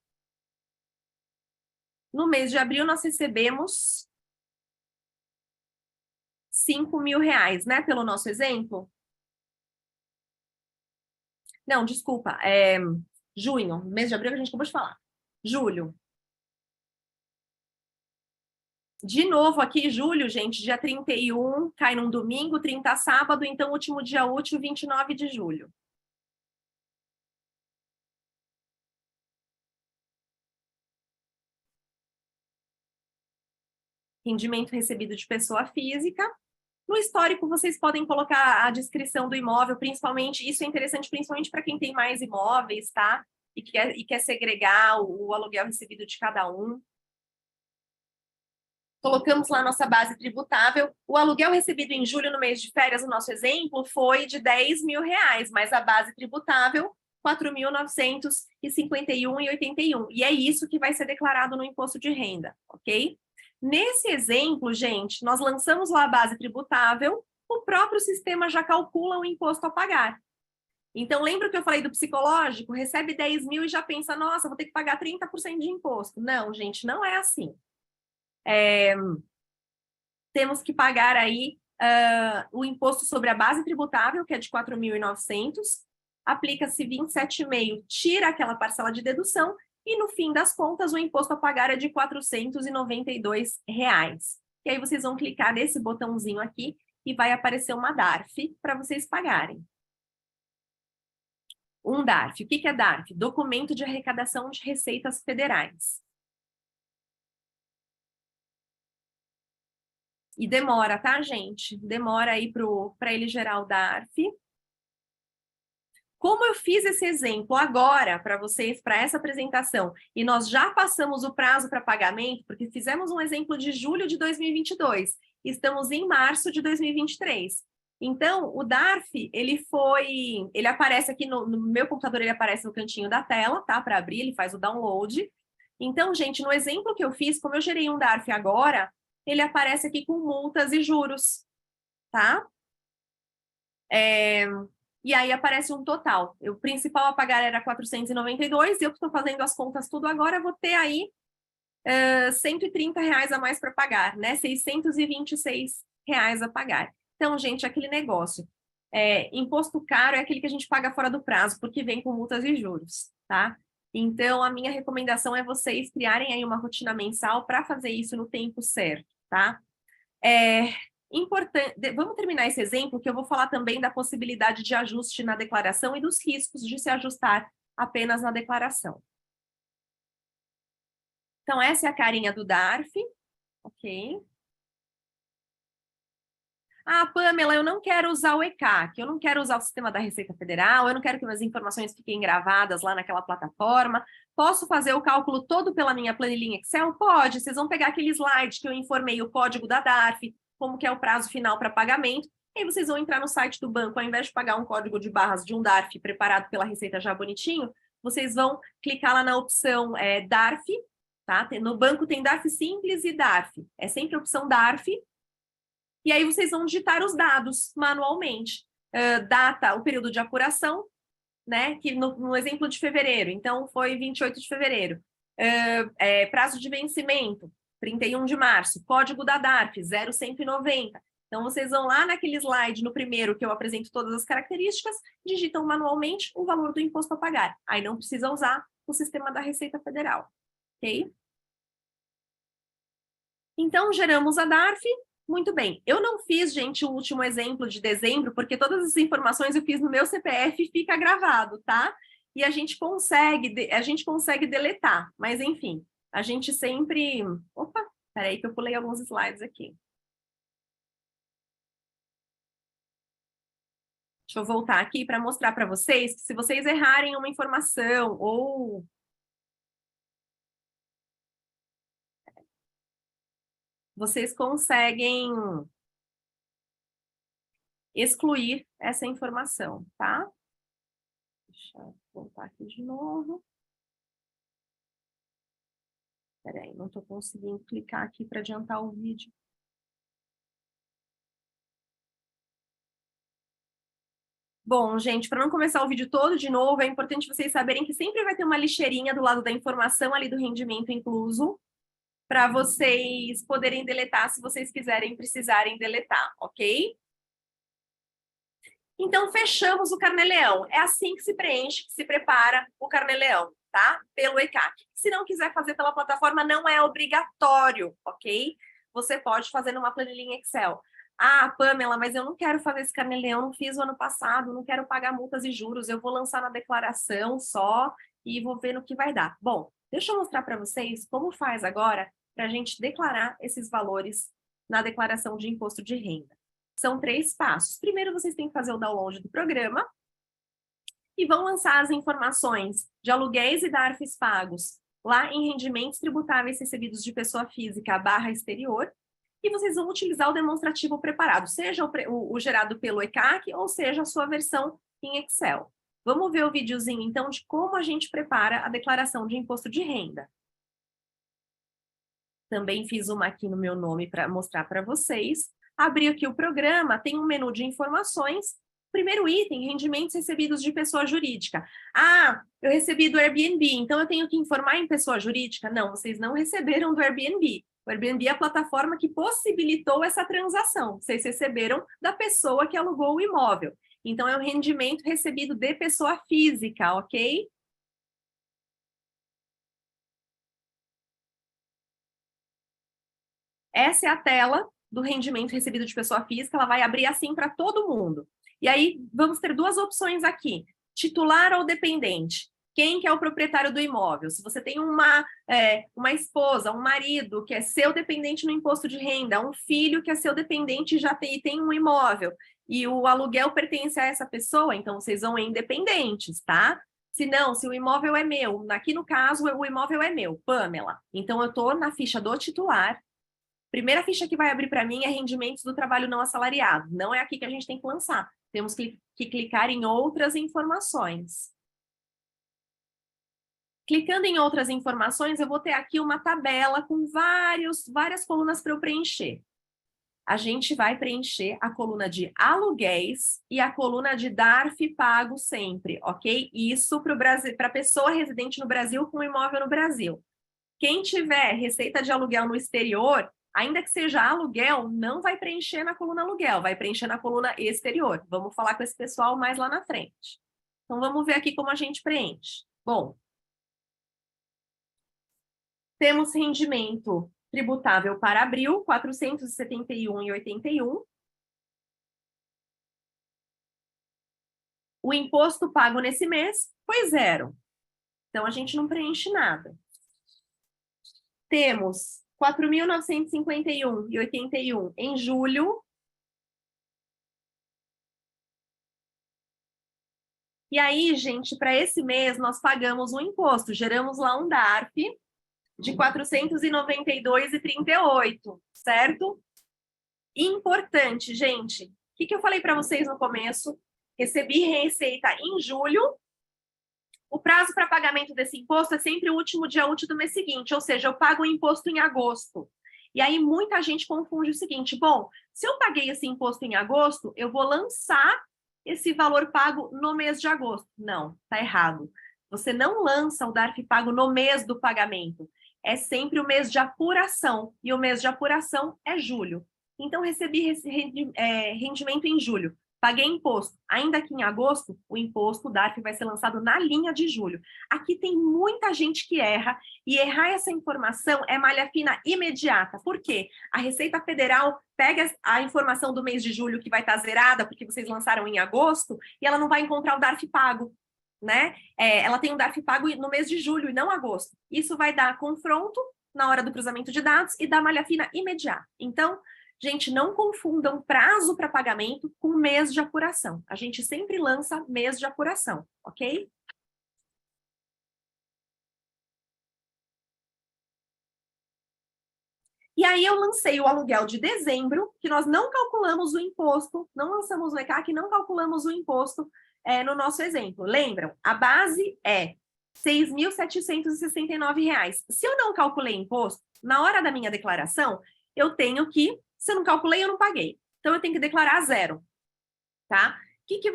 No mês de abril, nós recebemos R$5.000, né? Pelo nosso exemplo. Não, desculpa. Junho. Mês de abril a gente acabou de falar. Julho. De novo aqui, julho, gente, dia 31, cai num domingo, 30 sábado, então último dia útil, 29 de julho. Rendimento recebido de pessoa física. No histórico, vocês podem colocar a descrição do imóvel, principalmente, isso é interessante principalmente para quem tem mais imóveis, tá? E quer segregar o aluguel recebido de cada um. Colocamos lá nossa base tributável. O aluguel recebido em julho, no mês de férias, no nosso exemplo, foi de R$10.000, mas a base tributável, R$4.951,81. E é isso que vai ser declarado no imposto de renda, ok? Nesse exemplo, gente, nós lançamos lá a base tributável, o próprio sistema já calcula o imposto a pagar. Então, lembra que eu falei do psicológico? Recebe 10 mil e já pensa, nossa, vou ter que pagar 30% de imposto. Não, gente, não é assim. Temos que pagar aí o imposto sobre a base tributável, que é de 4.900, aplica-se 27,5, tira aquela parcela de dedução, e no fim das contas o imposto a pagar é de R$492. e aí vocês vão clicar nesse botãozinho aqui e vai aparecer uma DARF para vocês pagarem. Um DARF. O que é DARF? Documento de Arrecadação de Receitas Federais. E demora, tá, gente? Demora aí para ele gerar o DARF. Como eu fiz esse exemplo agora para vocês, para essa apresentação, e nós já passamos o prazo para pagamento, porque fizemos um exemplo de julho de 2022, estamos em março de 2023. Então, o DARF, ele aparece aqui no meu computador, ele aparece no cantinho da tela, tá? Para abrir, ele faz o download. Então, gente, no exemplo que eu fiz, como eu gerei um DARF agora, ele aparece aqui com multas e juros, tá? E aí aparece um total. O principal a pagar era 492, e eu que estou fazendo as contas tudo agora, vou ter aí R$130 a mais para pagar, né? R$626 a pagar. Então, gente, aquele negócio. Imposto caro é aquele que a gente paga fora do prazo, porque vem com multas e juros, tá? Então, a minha recomendação é vocês criarem aí uma rotina mensal para fazer isso no tempo certo, tá? Vamos terminar esse exemplo, que eu vou falar também da possibilidade de ajuste na declaração e dos riscos de se ajustar apenas na declaração. Então, essa é a carinha do DARF, ok? Ah, Pamela, eu não quero usar o ECAC, eu não quero usar o sistema da Receita Federal, eu não quero que minhas informações fiquem gravadas lá naquela plataforma. Posso fazer o cálculo todo pela minha planilhinha Excel? Pode, vocês vão pegar aquele slide que eu informei o código da DARF, como que é o prazo final para pagamento, e aí vocês vão entrar no site do banco, ao invés de pagar um código de barras de um DARF preparado pela Receita já bonitinho, vocês vão clicar lá na opção DARF, tá? No banco tem DARF simples e DARF, é sempre a opção DARF, e aí vocês vão digitar os dados manualmente. Data, o período de apuração, né? Que no exemplo de fevereiro, então foi 28 de fevereiro. Prazo de vencimento, 31 de março. Código da DARF, 0190. Então, vocês vão lá naquele slide, no primeiro, que eu apresento todas as características, digitam manualmente o valor do imposto a pagar. Aí não precisa usar o sistema da Receita Federal, ok? Então, geramos a DARF. Muito bem. Eu não fiz, gente, o último exemplo de dezembro, porque todas as informações eu fiz no meu CPF e fica gravado, tá? E a gente consegue deletar, mas enfim, a gente sempre... Opa, peraí que eu pulei alguns slides aqui. Deixa eu voltar aqui para mostrar para vocês que se vocês errarem uma informação ou... vocês conseguem excluir essa informação, tá? Deixa eu voltar aqui de novo. Peraí, não estou conseguindo clicar aqui para adiantar o vídeo. Bom, gente, para não começar o vídeo todo de novo, é importante vocês saberem que sempre vai ter uma lixeirinha do lado da informação ali do rendimento incluso, para vocês poderem deletar se vocês precisarem deletar, ok? Então, fechamos o Carnê-Leão. É assim que se preenche, que se prepara o Carnê-Leão, tá? Pelo ECAC. Se não quiser fazer pela plataforma, não é obrigatório, ok? Você pode fazer numa planilhinha Excel. Ah, Pamela, mas eu não quero fazer esse Carnê-Leão, não fiz o ano passado, não quero pagar multas e juros, eu vou lançar na declaração só e vou ver no que vai dar. Bom, deixa eu mostrar para vocês como faz agora para a gente declarar esses valores na declaração de imposto de renda. São 3 passos. Primeiro, vocês têm que fazer o download do programa e vão lançar as informações de aluguéis e DARFs pagos lá em rendimentos tributáveis recebidos de pessoa física / exterior, e vocês vão utilizar o demonstrativo preparado, seja o gerado pelo ECAC ou seja a sua versão em Excel. Vamos ver o videozinho, então, de como a gente prepara a declaração de imposto de renda. Também fiz uma aqui no meu nome para mostrar para vocês. Abri aqui o programa, tem um menu de informações. Primeiro item, rendimentos recebidos de pessoa jurídica. Ah, eu recebi do Airbnb, então eu tenho que informar em pessoa jurídica? Não, vocês não receberam do Airbnb. O Airbnb é a plataforma que possibilitou essa transação. Vocês receberam da pessoa que alugou o imóvel. Então, é um rendimento recebido de pessoa física, ok? Essa é a tela do rendimento recebido de pessoa física, ela vai abrir assim para todo mundo. E aí, vamos ter duas opções aqui, titular ou dependente. Quem que é o proprietário do imóvel? Se você tem uma esposa, um marido que é seu dependente no imposto de renda, um filho que é seu dependente e já tem um imóvel, e o aluguel pertence a essa pessoa, então vocês vão em independentes, tá? Se não, se o imóvel é meu, aqui no caso, o imóvel é meu, Pamela. Então, eu estou na ficha do titular. Primeira ficha que vai abrir para mim é rendimentos do trabalho não assalariado. Não é aqui que a gente tem que lançar. Temos que clicar em outras informações. Clicando em outras informações, eu vou ter aqui uma tabela com várias colunas para eu preencher. A gente vai preencher a coluna de aluguéis e a coluna de DARF pago sempre, ok? Isso para a pessoa residente no Brasil com imóvel no Brasil. Quem tiver receita de aluguel no exterior, ainda que seja aluguel, não vai preencher na coluna aluguel, vai preencher na coluna exterior. Vamos falar com esse pessoal mais lá na frente. Então, vamos ver aqui como a gente preenche. Bom, temos rendimento tributável para abril, R$ 471,81. O imposto pago nesse mês foi 0. Então, a gente não preenche nada. Temos R$ 4.951,81 em julho. E aí, gente, para esse mês, nós pagamos um imposto, geramos lá um DARF de R$ 492,38, certo? Importante, gente. O que eu falei para vocês no começo? Recebi receita em julho. O prazo para pagamento desse imposto é sempre o último dia útil do mês seguinte, ou seja, eu pago o imposto em agosto. E aí muita gente confunde o seguinte, bom, se eu paguei esse imposto em agosto, eu vou lançar esse valor pago no mês de agosto. Não, tá errado. Você não lança o DARF pago no mês do pagamento. É sempre o mês de apuração, e o mês de apuração é julho. Então, recebi rendimento em julho. Paguei imposto. Ainda que em agosto, o imposto, o DARF, vai ser lançado na linha de julho. Aqui tem muita gente que erra, e errar essa informação é malha fina imediata. Por quê? A Receita Federal pega a informação do mês de julho, que vai estar zerada, porque vocês lançaram em agosto, e ela não vai encontrar o DARF pago, né? Ela tem um DARF pago no mês de julho e não agosto. Isso vai dar confronto na hora do cruzamento de dados e dar malha fina imediata. Então, gente, não confundam prazo para pagamento com mês de apuração. A gente sempre lança mês de apuração, ok? E aí eu lancei o aluguel de dezembro, que nós não calculamos o imposto, não lançamos o ECAC, não calculamos o imposto no nosso exemplo. Lembram? A base é R$ 6.769. Se eu não calculei imposto, na hora da minha declaração, eu tenho que, se eu não calculei, eu não paguei. Então, eu tenho que declarar 0, tá? O que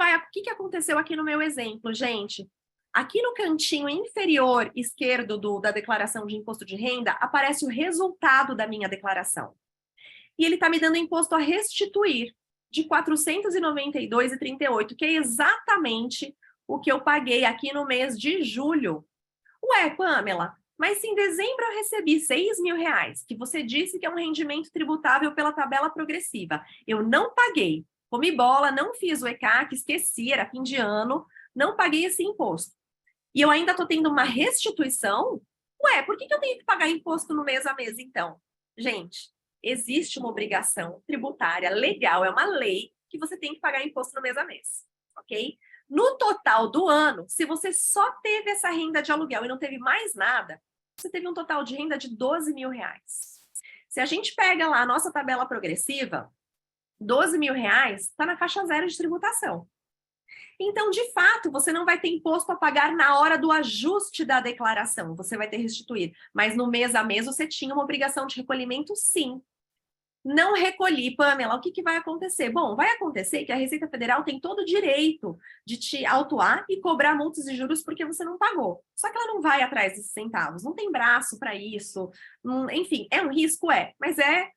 aconteceu aqui no meu exemplo, gente? Aqui no cantinho inferior esquerdo da declaração de imposto de renda, aparece o resultado da minha declaração. E ele está me dando imposto a restituir de R$ 492,38, que é exatamente o que eu paguei aqui no mês de julho. Ué, Pamela, mas se em dezembro eu recebi R$ 6.000, que você disse que é um rendimento tributável pela tabela progressiva, eu não paguei, comi bola, não fiz o ECAC, esqueci, era fim de ano, não paguei esse imposto. E eu ainda estou tendo uma restituição? Ué, por que eu tenho que pagar imposto no mês a mês, então? Gente, existe uma obrigação tributária legal, é uma lei que você tem que pagar imposto no mês a mês, ok? No total do ano, se você só teve essa renda de aluguel e não teve mais nada, você teve um total de renda de R$ 12.000. Se a gente pega lá a nossa tabela progressiva, R$ 12.000 está na faixa 0 de tributação. Então, de fato, você não vai ter imposto a pagar na hora do ajuste da declaração, você vai ter que restituir. Mas no mês a mês você tinha uma obrigação de recolhimento, sim. Não recolhi, Pamela, o que vai acontecer? Bom, vai acontecer que a Receita Federal tem todo o direito de te autuar e cobrar multas e juros porque você não pagou. Só que ela não vai atrás desses centavos, não tem braço para isso. Enfim, é um risco, mas é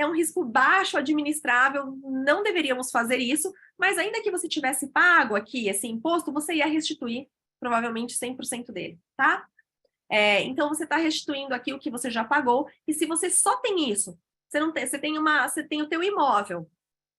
um risco baixo, administrável, não deveríamos fazer isso, mas ainda que você tivesse pago aqui esse imposto, você ia restituir provavelmente 100% dele, tá? Então, você está restituindo aqui o que você já pagou, e se você só tem isso, você tem o teu imóvel,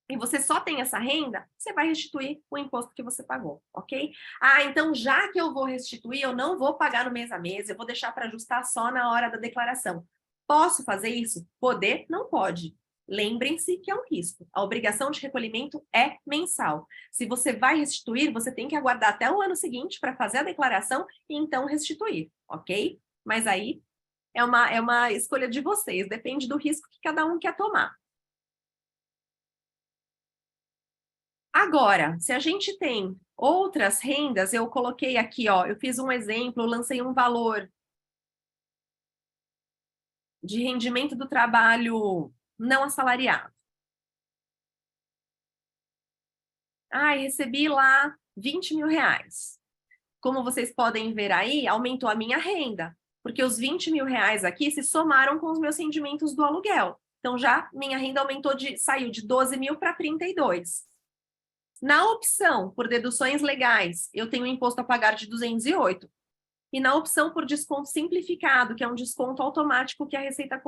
e você só tem essa renda, você vai restituir o imposto que você pagou, ok? Ah, então já que eu vou restituir, eu não vou pagar no mês a mês, eu vou deixar para ajustar só na hora da declaração. Posso fazer isso? Poder? Não pode. Lembrem-se que é um risco. A obrigação de recolhimento é mensal. Se você vai restituir, você tem que aguardar até o ano seguinte para fazer a declaração e então restituir, ok? Mas aí é uma escolha de vocês, depende do risco que cada um quer tomar. Agora, se a gente tem outras rendas, eu coloquei aqui, ó, eu fiz um exemplo, eu lancei um valor de rendimento do trabalho não assalariado. Ah, recebi lá 20 mil reais. Como vocês podem ver aí, aumentou a minha renda, porque os 20 mil reais aqui se somaram com os meus rendimentos do aluguel. Então, já minha renda saiu de 12 mil para 32. Na opção por deduções legais, eu tenho imposto a pagar de 208. E na opção por desconto simplificado, que é um desconto automático que a Receita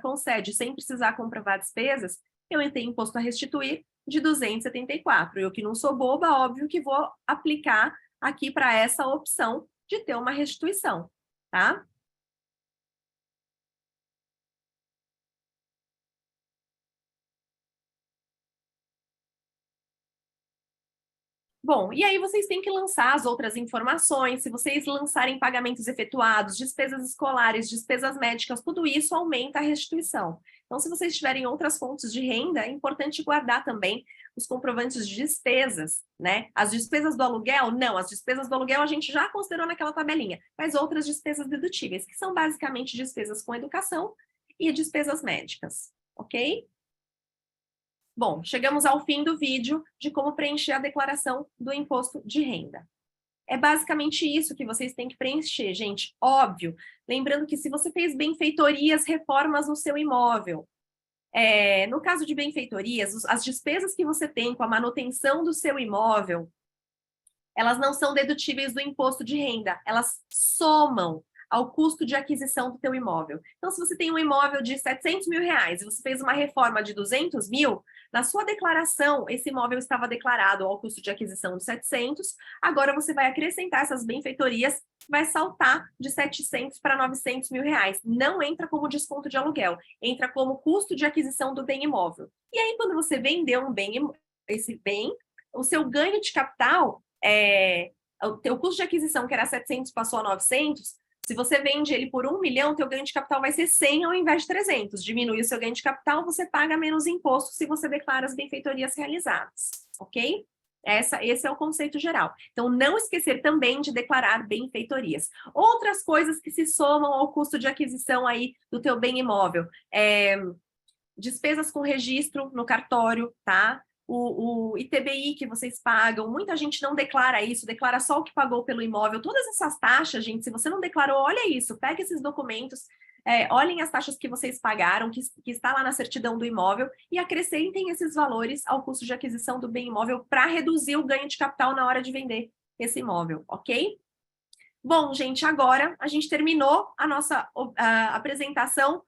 concede, sem precisar comprovar despesas, eu tenho imposto a restituir de 274. Eu que não sou boba, óbvio que vou aplicar aqui para essa opção de ter uma restituição, tá? Bom, e aí vocês têm que lançar as outras informações. Se vocês lançarem pagamentos efetuados, despesas escolares, despesas médicas, tudo isso aumenta a restituição. Então, se vocês tiverem outras fontes de renda, é importante guardar também os comprovantes de despesas, né? As despesas do aluguel, não, as despesas do aluguel a gente já considerou naquela tabelinha, mas outras despesas dedutíveis, que são basicamente despesas com educação e despesas médicas, ok? Bom, chegamos ao fim do vídeo de como preencher a declaração do imposto de renda. É basicamente isso que vocês têm que preencher, gente. Óbvio, lembrando que se você fez benfeitorias, reformas no seu imóvel, no caso de benfeitorias, as despesas que você tem com a manutenção do seu imóvel, elas não são dedutíveis do imposto de renda, elas somam ao custo de aquisição do teu imóvel. Então, se você tem um imóvel de 700 mil reais e você fez uma reforma de 200 mil, na sua declaração, esse imóvel estava declarado ao custo de aquisição de 700, agora você vai acrescentar essas benfeitorias, vai saltar de 700 para 900 mil reais. Não entra como desconto de aluguel, entra como custo de aquisição do bem imóvel. E aí, quando você vendeu esse bem, o seu ganho de capital, o teu custo de aquisição, que era 700, passou a 900, se você vende ele por 1 milhão, teu ganho de capital vai ser 100 ao invés de 300. Diminui o seu ganho de capital, você paga menos imposto se você declara as benfeitorias realizadas, ok? Esse é o conceito geral. Então, não esquecer também de declarar benfeitorias. Outras coisas que se somam ao custo de aquisição aí do teu bem imóvel. Despesas com registro no cartório, tá? O ITBI que vocês pagam, muita gente não declara isso, declara só o que pagou pelo imóvel. Todas essas taxas, gente, se você não declarou, olha isso, pega esses documentos, olhem as taxas que vocês pagaram, que está lá na certidão do imóvel, e acrescentem esses valores ao custo de aquisição do bem imóvel para reduzir o ganho de capital na hora de vender esse imóvel, ok? Bom, gente, agora a gente terminou a nossa apresentação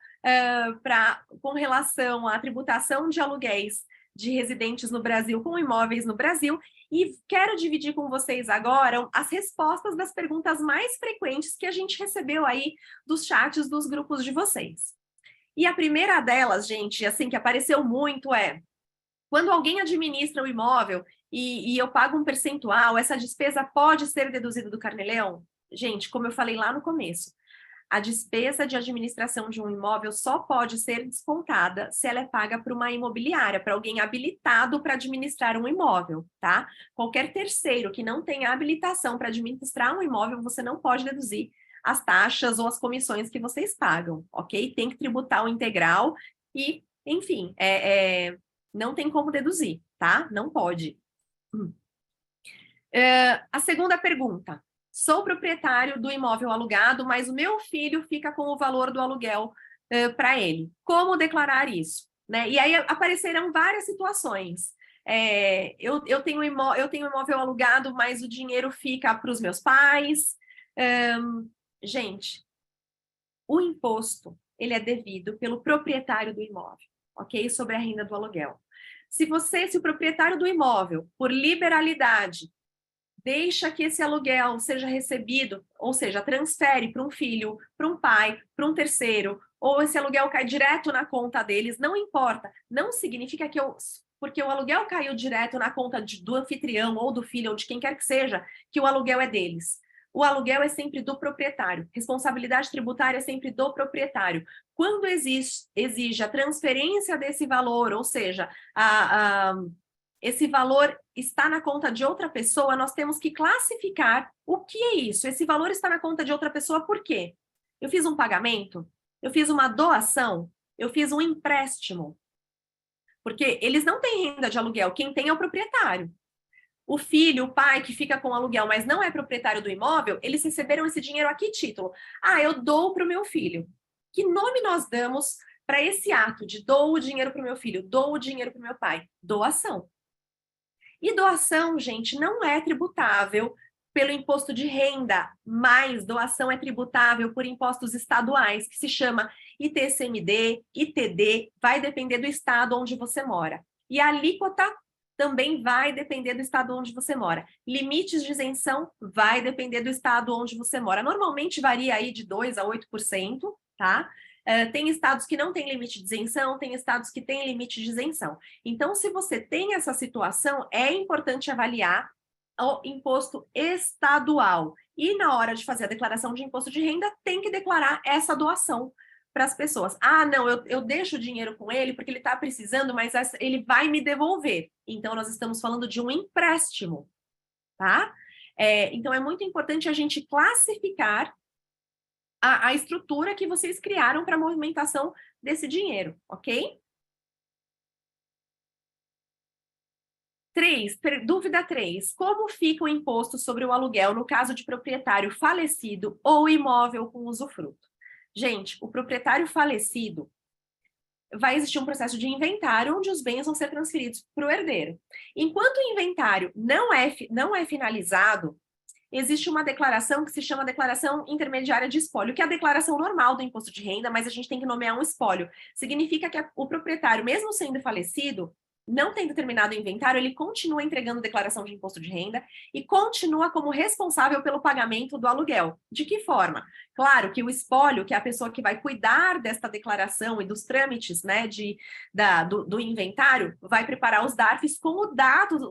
com relação à tributação de aluguéis de residentes no Brasil com imóveis no Brasil, e quero dividir com vocês agora as respostas das perguntas mais frequentes que a gente recebeu aí dos chats dos grupos de vocês. E a primeira delas, gente, assim, que apareceu muito quando alguém administra o imóvel e eu pago um percentual, essa despesa pode ser deduzida do Carnê-Leão? Gente, como eu falei lá no começo, a despesa de administração de um imóvel só pode ser descontada se ela é paga por uma imobiliária, para alguém habilitado para administrar um imóvel, tá? Qualquer terceiro que não tenha habilitação para administrar um imóvel, você não pode deduzir as taxas ou as comissões que vocês pagam, ok? Tem que tributar o integral e, enfim, não tem como deduzir, tá? Não pode. A segunda pergunta. Sou proprietário do imóvel alugado, mas o meu filho fica com o valor do aluguel para ele. Como declarar isso? Né? E aí apareceram várias situações. Eu tenho imóvel alugado, mas o dinheiro fica para os meus pais. Gente, o imposto ele é devido pelo proprietário do imóvel. ok? Sobre a renda do aluguel. Se o proprietário do imóvel, por liberalidade, deixa que esse aluguel seja recebido, ou seja, transfere para um filho, para um pai, para um terceiro, ou esse aluguel cai direto na conta deles, não importa. Não significa porque o aluguel caiu direto na conta do anfitrião ou do filho ou de quem quer que seja, que o aluguel é deles. O aluguel é sempre do proprietário. Responsabilidade tributária é sempre do proprietário. Quando exige a transferência desse valor, ou seja, esse valor está na conta de outra pessoa, nós temos que classificar o que é isso. Esse valor está na conta de outra pessoa por quê? Eu fiz um pagamento? Eu fiz uma doação? Eu fiz um empréstimo? Porque eles não têm renda de aluguel, quem tem é o proprietário. O filho, o pai que fica com o aluguel, mas não é proprietário do imóvel, eles receberam esse dinheiro a que título? Ah, eu dou para o meu filho. Que nome nós damos para esse ato de dou o dinheiro para o meu filho, dou o dinheiro para o meu pai? Doação. E doação, gente, não é tributável pelo imposto de renda, mas doação é tributável por impostos estaduais, que se chama ITCMD, ITD, vai depender do estado onde você mora. E a alíquota também vai depender do estado onde você mora. Limites de isenção vai depender do estado onde você mora. Normalmente varia aí de 2% a 8%, tá? Tem estados que não têm limite de isenção, tem estados que têm limite de isenção. Então, se você tem essa situação, é importante avaliar o imposto estadual. E na hora de fazer a declaração de imposto de renda, tem que declarar essa doação para as pessoas. Ah, não, eu deixo o dinheiro com ele porque ele está precisando, mas ele vai me devolver. Então, nós estamos falando de um empréstimo, tá? Então, é muito importante a gente classificar a estrutura que vocês criaram para a movimentação desse dinheiro, ok? Dúvida 3. Como fica o imposto sobre o aluguel no caso de proprietário falecido ou imóvel com usufruto? Gente, o proprietário falecido, vai existir um processo de inventário onde os bens vão ser transferidos para o herdeiro. Enquanto o inventário não é finalizado, existe uma declaração que se chama declaração intermediária de espólio, que é a declaração normal do imposto de renda, mas a gente tem que nomear um espólio. Significa que o proprietário, mesmo sendo falecido, não tendo terminado o inventário, ele continua entregando declaração de imposto de renda e continua como responsável pelo pagamento do aluguel. De que forma? Claro que o espólio, que é a pessoa que vai cuidar desta declaração e dos trâmites, né, do inventário, vai preparar os DARFs com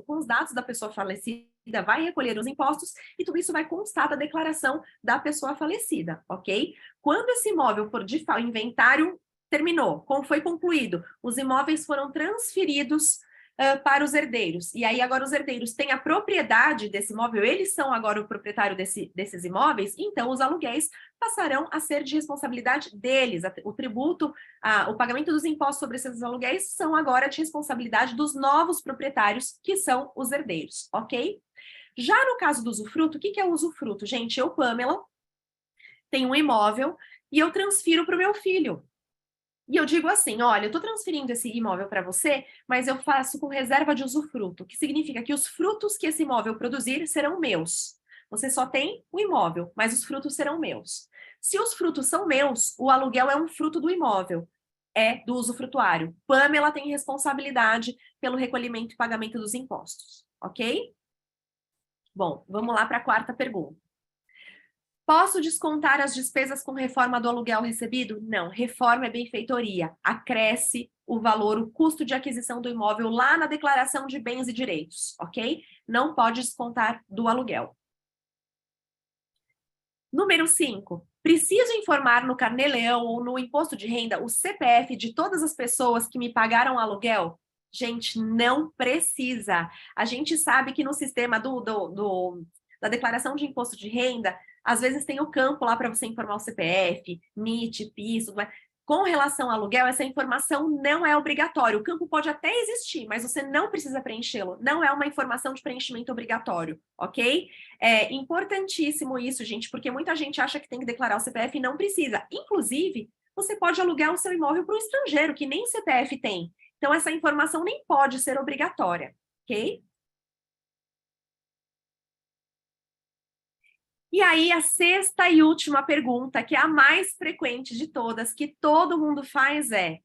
os dados da pessoa falecida, vai recolher os impostos e tudo isso vai constar da declaração da pessoa falecida, ok? Quando esse imóvel for de fato, inventário terminou, como foi concluído, os imóveis foram transferidos para os herdeiros. E aí agora os herdeiros têm a propriedade desse imóvel, eles são agora o proprietário desses imóveis, então os aluguéis passarão a ser de responsabilidade deles. O tributo, o pagamento dos impostos sobre esses aluguéis são agora de responsabilidade dos novos proprietários, que são os herdeiros, ok? Já no caso do usufruto, o que é o usufruto? Gente, eu, Pamela, tenho um imóvel e eu transfiro para o meu filho. E eu digo assim, olha, eu estou transferindo esse imóvel para você, mas eu faço com reserva de usufruto, que significa que os frutos que esse imóvel produzir serão meus. Você só tem o imóvel, mas os frutos serão meus. Se os frutos são meus, o aluguel é um fruto do imóvel, é do usufrutuário. Pamela tem responsabilidade pelo recolhimento e pagamento dos impostos, ok? Bom, vamos lá para a quarta pergunta. Posso descontar as despesas com reforma do aluguel recebido? Não, reforma é benfeitoria. Acresce o valor, o custo de aquisição do imóvel lá na declaração de bens e direitos, ok? Não pode descontar do aluguel. Número 5. Preciso informar no Carnê-Leão ou no imposto de renda o CPF de todas as pessoas que me pagaram aluguel? Gente, não precisa. A gente sabe que no sistema da declaração de imposto de renda, às vezes tem o campo lá para você informar o CPF, NIT, PIS, tudo mais. Com relação ao aluguel, essa informação não é obrigatória. O campo pode até existir, mas você não precisa preenchê-lo. Não é uma informação de preenchimento obrigatório, ok? É importantíssimo isso, gente, porque muita gente acha que tem que declarar o CPF e não precisa. Inclusive, você pode alugar o seu imóvel para um estrangeiro, que nem CPF tem. Então, essa informação nem pode ser obrigatória, ok? E aí, a sexta e última pergunta, que é a mais frequente de todas, que todo mundo faz é: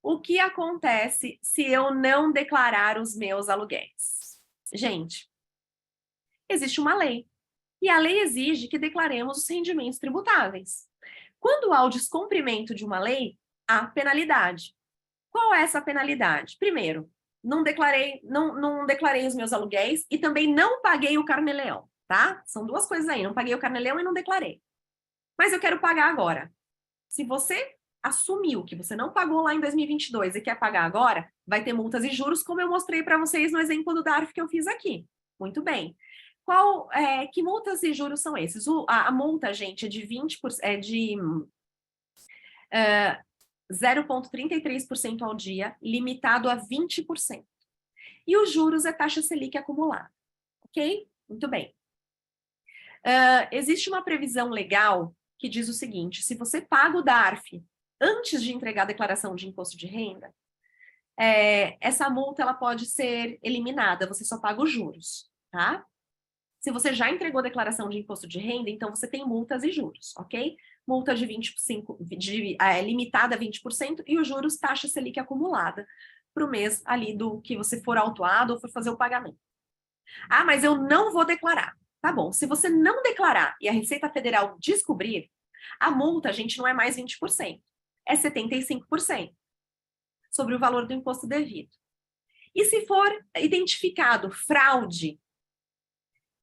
O que acontece se eu não declarar os meus aluguéis? Gente, existe uma lei. E a lei exige que declaremos os rendimentos tributáveis. Quando há o descumprimento de uma lei, há penalidade. Qual é essa penalidade? Primeiro, não declarei os meus aluguéis e também não paguei o carnê-leão, tá? São duas coisas aí, não paguei o carnê-leão e não declarei. Mas eu quero pagar agora. Se você assumiu que você não pagou lá em 2022 e quer pagar agora, vai ter multas e juros, como eu mostrei para vocês no exemplo do DARF que eu fiz aqui. Muito bem. Que multas e juros são esses? A multa, gente, é de 0,33% ao dia, limitado a 20%. E os juros é taxa Selic acumulada. Ok? Muito bem. Existe uma previsão legal que diz o seguinte: se você paga o DARF antes de entregar a declaração de imposto de renda, essa multa ela pode ser eliminada, você só paga os juros, tá? Se você já entregou a declaração de imposto de renda, então você tem multas e juros, ok? Multa de 25%, limitada a 20% e os juros taxa Selic acumulada para o mês ali do que você for autuado ou for fazer o pagamento. Ah, mas eu não vou declarar. Tá bom, se você não declarar e a Receita Federal descobrir, a multa, gente, não é mais 20%, é 75% sobre o valor do imposto devido. E se for identificado fraude,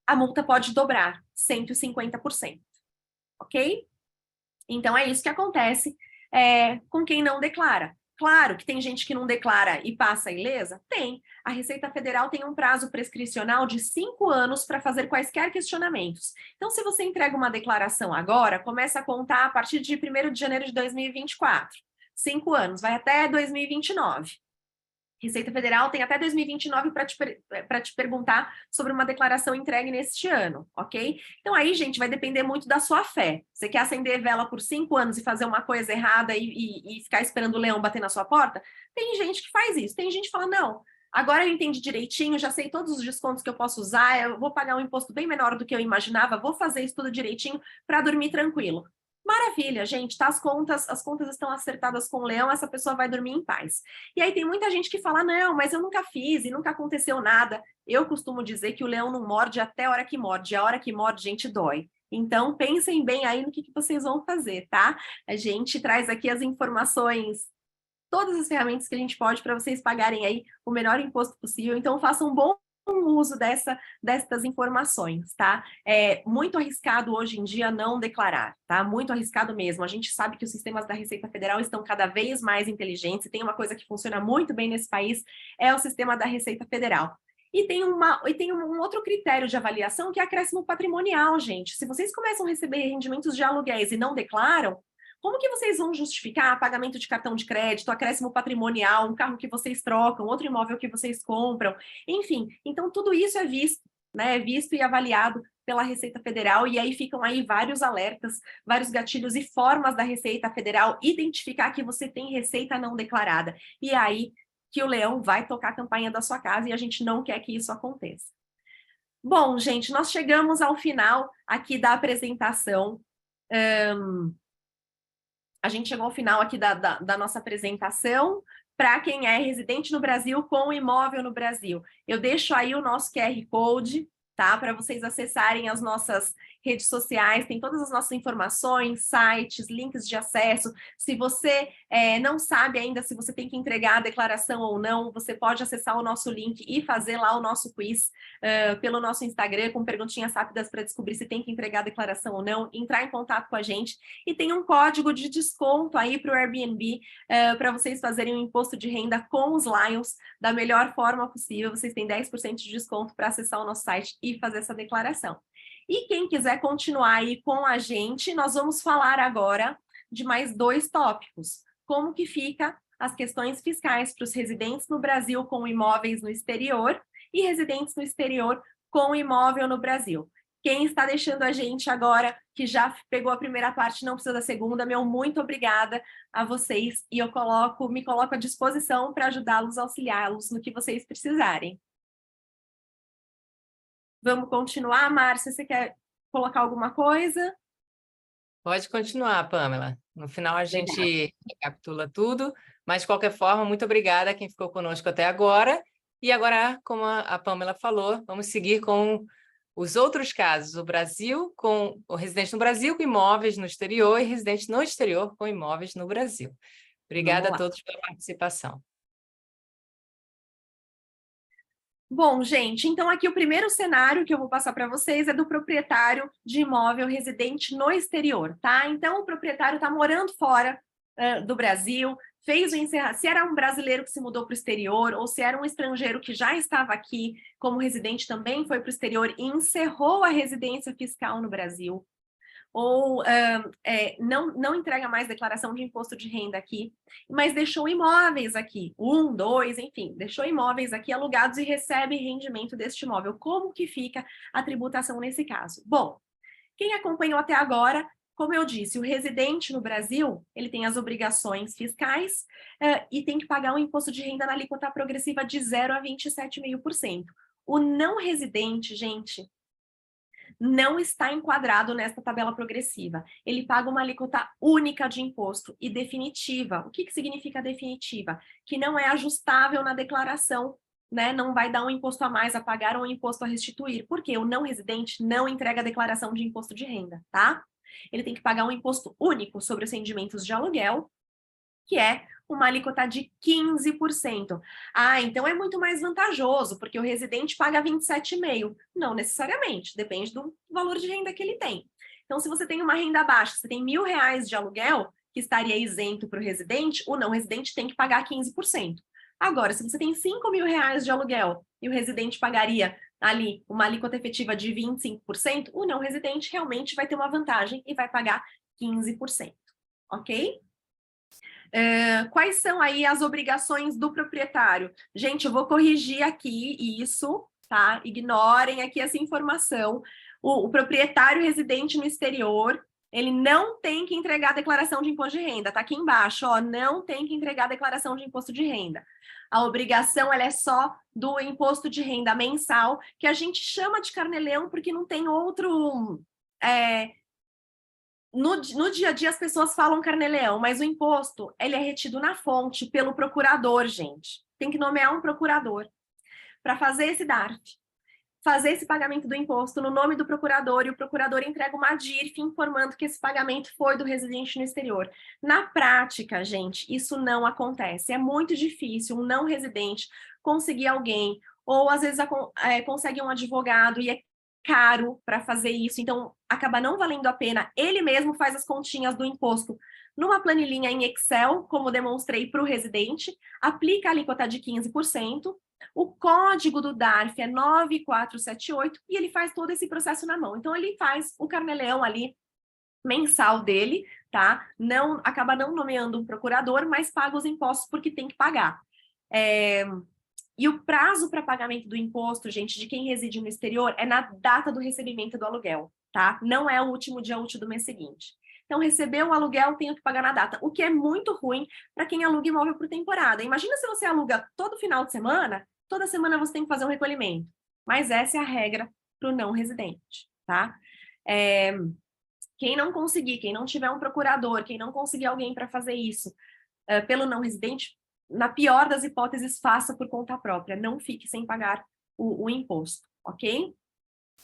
a multa pode dobrar 150%, ok? Então, é isso que acontece com quem não declara. Claro que tem gente que não declara e passa ilesa? Tem. A Receita Federal tem um prazo prescricional de 5 anos para fazer quaisquer questionamentos. Então, se você entrega uma declaração agora, começa a contar a partir de 1º de janeiro de 2024. 5 anos, vai até 2029. Receita Federal tem até 2029 para te perguntar sobre uma declaração entregue neste ano, ok? Então aí, gente, vai depender muito da sua fé. Você quer acender vela por 5 anos e fazer uma coisa errada e ficar esperando o leão bater na sua porta? Tem gente que faz isso. Tem gente que fala, não, agora eu entendi direitinho, já sei todos os descontos que eu posso usar, eu vou pagar um imposto bem menor do que eu imaginava, vou fazer isso tudo direitinho para dormir tranquilo. Maravilha, gente, tá? As contas estão acertadas com o leão, essa pessoa vai dormir em paz. E aí tem muita gente que fala, não, mas eu nunca fiz e nunca aconteceu nada. Eu costumo dizer que o leão não morde até a hora que morde. A hora que morde, gente, dói. Então, pensem bem aí no que vocês vão fazer, tá? A gente traz aqui as informações, todas as ferramentas que a gente pode para vocês pagarem aí o menor imposto possível. Então, façam um bom uso dessas informações, tá? É muito arriscado hoje em dia não declarar, tá? Muito arriscado mesmo. A gente sabe que os sistemas da Receita Federal estão cada vez mais inteligentes e tem uma coisa que funciona muito bem nesse país, é o sistema da Receita Federal. E tem um outro critério de avaliação que é acréscimo patrimonial, gente. Se vocês começam a receber rendimentos de aluguéis e não declaram, como que vocês vão justificar pagamento de cartão de crédito, acréscimo patrimonial, um carro que vocês trocam, outro imóvel que vocês compram, enfim. Então, tudo isso é visto, né? É visto e avaliado pela Receita Federal, e aí ficam aí vários alertas, vários gatilhos e formas da Receita Federal identificar que você tem receita não declarada. E é aí que o leão vai tocar a campainha da sua casa e a gente não quer que isso aconteça. Bom, gente, nós chegamos ao final aqui da apresentação. A gente chegou ao final aqui da nossa apresentação para quem é residente no Brasil com imóvel no Brasil. Eu deixo aí o nosso QR Code, tá? Para vocês acessarem as nossas redes sociais, tem todas as nossas informações, sites, links de acesso. Se você não sabe ainda se você tem que entregar a declaração ou não, você pode acessar o nosso link e fazer lá o nosso quiz pelo nosso Instagram, com perguntinhas rápidas para descobrir se tem que entregar a declaração ou não, entrar em contato com a gente. E tem um código de desconto aí para o Airbnb, para vocês fazerem um imposto de renda com os Lions da melhor forma possível. Vocês têm 10% de desconto para acessar o nosso site e fazer essa declaração. E quem quiser continuar aí com a gente, nós vamos falar agora de mais 2 tópicos. Como que fica as questões fiscais para os residentes no Brasil com imóveis no exterior e residentes no exterior com imóvel no Brasil. Quem está deixando a gente agora, que já pegou a primeira parte, não precisa da segunda, meu muito obrigada a vocês e eu me coloco à disposição para ajudá-los, auxiliá-los no que vocês precisarem. Vamos continuar, Márcia? Você quer colocar alguma coisa? Pode continuar, Pamela. No final a gente recapitula tudo, mas de qualquer forma, muito obrigada a quem ficou conosco até agora. E agora, como a Pamela falou, vamos seguir com os outros casos. O Brasil, com o residente no Brasil com imóveis no exterior e residente no exterior com imóveis no Brasil. Obrigada a todos pela participação. Bom, gente, então aqui o primeiro cenário que eu vou passar para vocês é do proprietário de imóvel residente no exterior, tá? Então, o proprietário está morando fora do Brasil, fez o encerramento, se era um brasileiro que se mudou para o exterior, ou se era um estrangeiro que já estava aqui como residente também foi para o exterior e encerrou a residência fiscal no Brasil, ou não entrega mais declaração de imposto de renda aqui, mas deixou imóveis aqui, 1, 2, enfim, deixou imóveis aqui alugados e recebe rendimento deste imóvel. Como que fica a tributação nesse caso? Bom, quem acompanhou até agora, como eu disse, o residente no Brasil, ele tem as obrigações fiscais e tem que pagar um imposto de renda na alíquota progressiva de 0 a 27,5%. O não residente, gente, não está enquadrado nesta tabela progressiva. Ele paga uma alíquota única de imposto e definitiva. O que significa definitiva? Que não é ajustável na declaração, né? Não vai dar um imposto a mais a pagar ou um imposto a restituir, porque o não residente não entrega a declaração de imposto de renda, tá? Ele tem que pagar um imposto único sobre os rendimentos de aluguel, que é uma alíquota de 15%. Ah, então é muito mais vantajoso, porque o residente paga 27,5%. Não necessariamente, depende do valor de renda que ele tem. Então, se você tem uma renda baixa, você tem R$ 1.000 de aluguel, que estaria isento para o residente, o não residente tem que pagar 15%. Agora, se você tem R$ 5.000 de aluguel e o residente pagaria ali uma alíquota efetiva de 25%, o não residente realmente vai ter uma vantagem e vai pagar 15%, ok? Quais são aí as obrigações do proprietário? Gente, eu vou corrigir aqui isso, tá? Ignorem aqui essa informação. O proprietário residente no exterior, ele não tem que entregar a declaração de imposto de renda. Tá aqui embaixo, ó, não tem que entregar a declaração de imposto de renda. A obrigação, ela é só do imposto de renda mensal, que a gente chama de carnê-leão porque não tem outro... No dia a dia as pessoas falam carnê-leão, mas o imposto ele é retido na fonte pelo procurador, gente. Tem que nomear um procurador para fazer esse DARF, fazer esse pagamento do imposto no nome do procurador, e o procurador entrega uma DIRF informando que esse pagamento foi do residente no exterior. Na prática, gente, isso não acontece. É muito difícil um não residente conseguir alguém, ou às vezes consegue um advogado e é caro para fazer isso, então acaba não valendo a pena. Ele mesmo faz as continhas do imposto numa planilhinha em Excel, como demonstrei para o residente, aplica a alíquota de 15%, o código do DARF é 9478 e ele faz todo esse processo na mão. Então ele faz o carnê-leão ali mensal dele, tá? Acaba não nomeando um procurador, mas paga os impostos porque tem que pagar. E o prazo para pagamento do imposto, gente, de quem reside no exterior é na data do recebimento do aluguel, tá? Não é o último dia útil do mês seguinte. Então, recebeu o aluguel, tenho que pagar na data, o que é muito ruim para quem aluga imóvel por temporada. Imagina se você aluga todo final de semana, toda semana você tem que fazer um recolhimento. Mas essa é a regra para o não residente, tá? Quem não conseguir, quem não tiver um procurador, quem não conseguir alguém para fazer isso pelo não residente, na pior das hipóteses, faça por conta própria, não fique sem pagar o imposto, ok?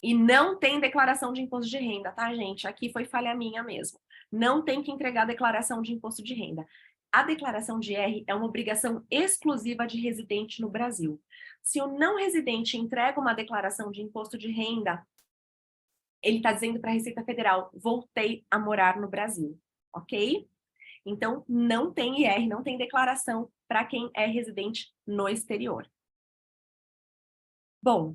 E não tem declaração de imposto de renda, tá, gente? Aqui foi falha minha mesmo. Não tem que entregar declaração de imposto de renda. A declaração de R é uma obrigação exclusiva de residente no Brasil. Se o não residente entrega uma declaração de imposto de renda, ele está dizendo para a Receita Federal, voltei a morar no Brasil, ok? Então, não tem IR, não tem declaração para quem é residente no exterior. Bom,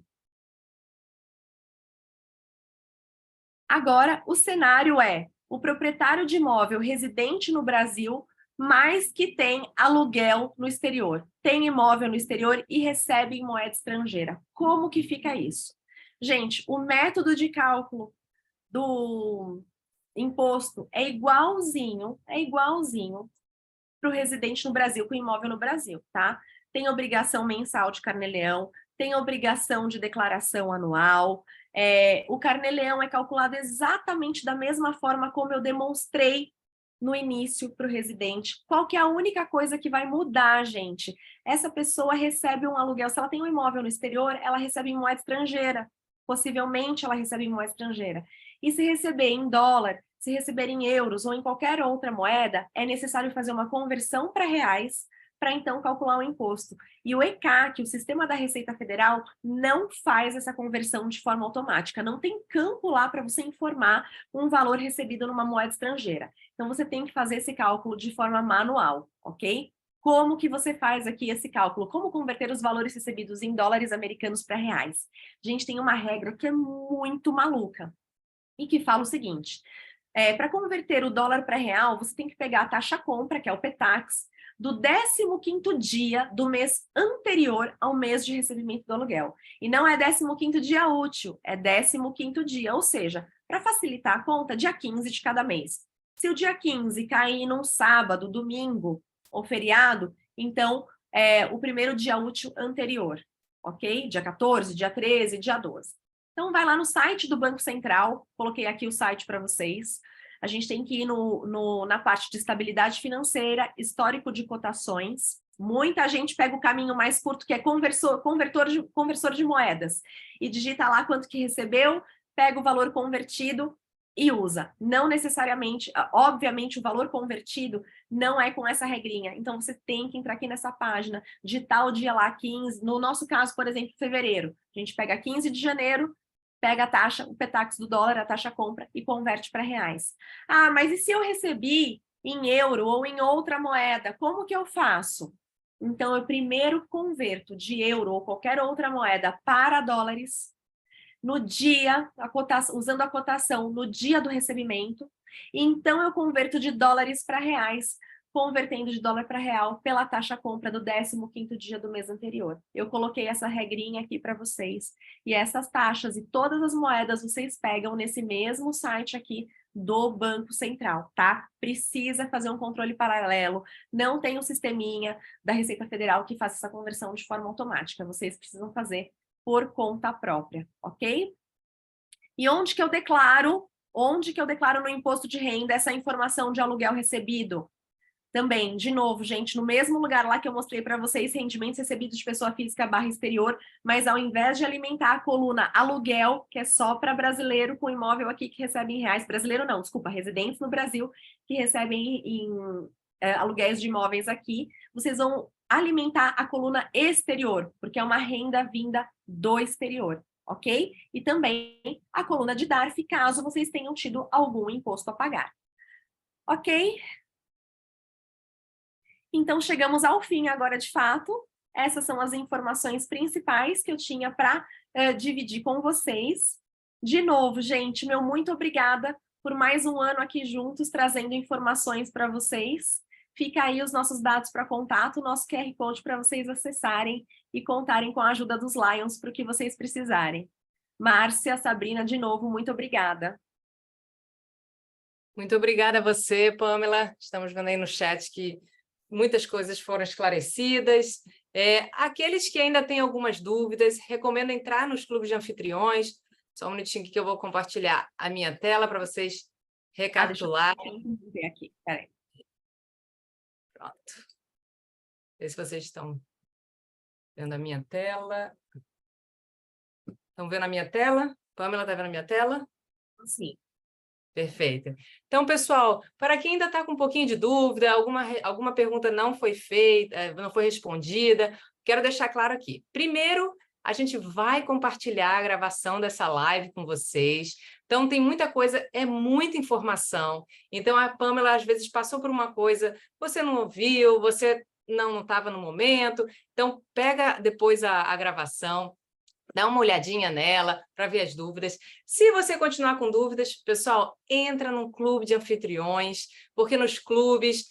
agora o cenário é o proprietário de imóvel residente no Brasil, mas que tem aluguel no exterior, tem imóvel no exterior e recebe em moeda estrangeira. Como que fica isso? Gente, o método de cálculo do imposto é igualzinho para o residente no Brasil, com imóvel no Brasil, tá? Tem obrigação mensal de carnê-leão, tem obrigação de declaração anual, O carnê-leão é calculado exatamente da mesma forma como eu demonstrei no início para o residente. Qual que é a única coisa que vai mudar, gente? Essa pessoa recebe um aluguel. Se ela tem um imóvel no exterior, ela recebe em moeda estrangeira. Possivelmente ela recebe em moeda estrangeira. E se receber em dólar, se receber em euros ou em qualquer outra moeda, é necessário fazer uma conversão para reais para então calcular o imposto. E o ECAC, o Sistema da Receita Federal, não faz essa conversão de forma automática. Não tem campo lá para você informar um valor recebido numa moeda estrangeira. Então, você tem que fazer esse cálculo de forma manual, ok? Como que você faz aqui esse cálculo? Como converter os valores recebidos em dólares americanos para reais? A gente tem uma regra que é muito maluca e que fala o seguinte: para converter o dólar para real, você tem que pegar a taxa compra, que é o PETAX, do 15º dia do mês anterior ao mês de recebimento do aluguel. E não é 15º dia útil, é 15º dia, ou seja, para facilitar a conta, dia 15 de cada mês. Se o dia 15 cair num sábado, domingo ou feriado, então o primeiro dia útil anterior, ok? Dia 14, dia 13, dia 12. Então, vai lá no site do Banco Central, coloquei aqui o site para vocês. A gente tem que ir na parte de estabilidade financeira, histórico de cotações. Muita gente pega o caminho mais curto, que é conversor de moedas, e digita lá quanto que recebeu, pega o valor convertido e usa. Não necessariamente, obviamente, o valor convertido não é com essa regrinha. Então, você tem que entrar aqui nessa página, digitar o dia lá 15, no nosso caso, por exemplo, fevereiro. A gente pega 15 de janeiro, pega a taxa, o PETAX do dólar, a taxa compra e converte para reais. Ah, mas e se eu recebi em euro ou em outra moeda, como que eu faço? Então, eu primeiro converto de euro ou qualquer outra moeda para dólares no dia, usando a cotação no dia do recebimento, e então eu converto de dólares para reais, convertendo de dólar para real pela taxa compra do 15º dia do mês anterior. Eu coloquei essa regrinha aqui para vocês, e essas taxas e todas as moedas vocês pegam nesse mesmo site aqui do Banco Central, tá? Precisa fazer um controle paralelo, não tem um sisteminha da Receita Federal que faça essa conversão de forma automática, vocês precisam fazer por conta própria, ok? E onde que eu declaro no imposto de renda essa informação de aluguel recebido? Também, de novo, gente, no mesmo lugar lá que eu mostrei para vocês, rendimentos recebidos de pessoa física / exterior, mas ao invés de alimentar a coluna aluguel, que é só para brasileiro com imóvel aqui que recebe em reais, brasileiro não, desculpa, residentes no Brasil que recebem em aluguéis de imóveis aqui, vocês vão alimentar a coluna exterior, porque é uma renda vinda do exterior, ok? E também a coluna de DARF, caso vocês tenham tido algum imposto a pagar. Ok? Então, chegamos ao fim agora, de fato. Essas são as informações principais que eu tinha para dividir com vocês. De novo, gente, meu muito obrigada por mais um ano aqui juntos, trazendo informações para vocês. Fica aí os nossos dados para contato, o nosso QR Code para vocês acessarem e contarem com a ajuda dos Lions para o que vocês precisarem. Márcia, Sabrina, de novo, muito obrigada. Muito obrigada a você, Pamela. Estamos vendo aí no chat que muitas coisas foram esclarecidas. Aqueles que ainda têm algumas dúvidas, recomendo entrar nos clubes de anfitriões. Só um minutinho que eu vou compartilhar a minha tela para vocês recapitularem. Deixa eu ver aqui, peraí. Pronto. Ver se vocês estão vendo a minha tela. Estão vendo a minha tela? Pamela, está vendo a minha tela? Sim. Perfeito. Então, pessoal, para quem ainda está com um pouquinho de dúvida, alguma pergunta não foi feita, não foi respondida, quero deixar claro aqui. Primeiro, a gente vai compartilhar a gravação dessa live com vocês. Então, tem muita coisa, é muita informação. Então, a Pamela, às vezes, passou por uma coisa, você não ouviu, você não estava no momento. Então, pega depois a gravação, dá uma olhadinha nela para ver as dúvidas. Se você continuar com dúvidas, pessoal, entra num clube de anfitriões, porque nos clubes,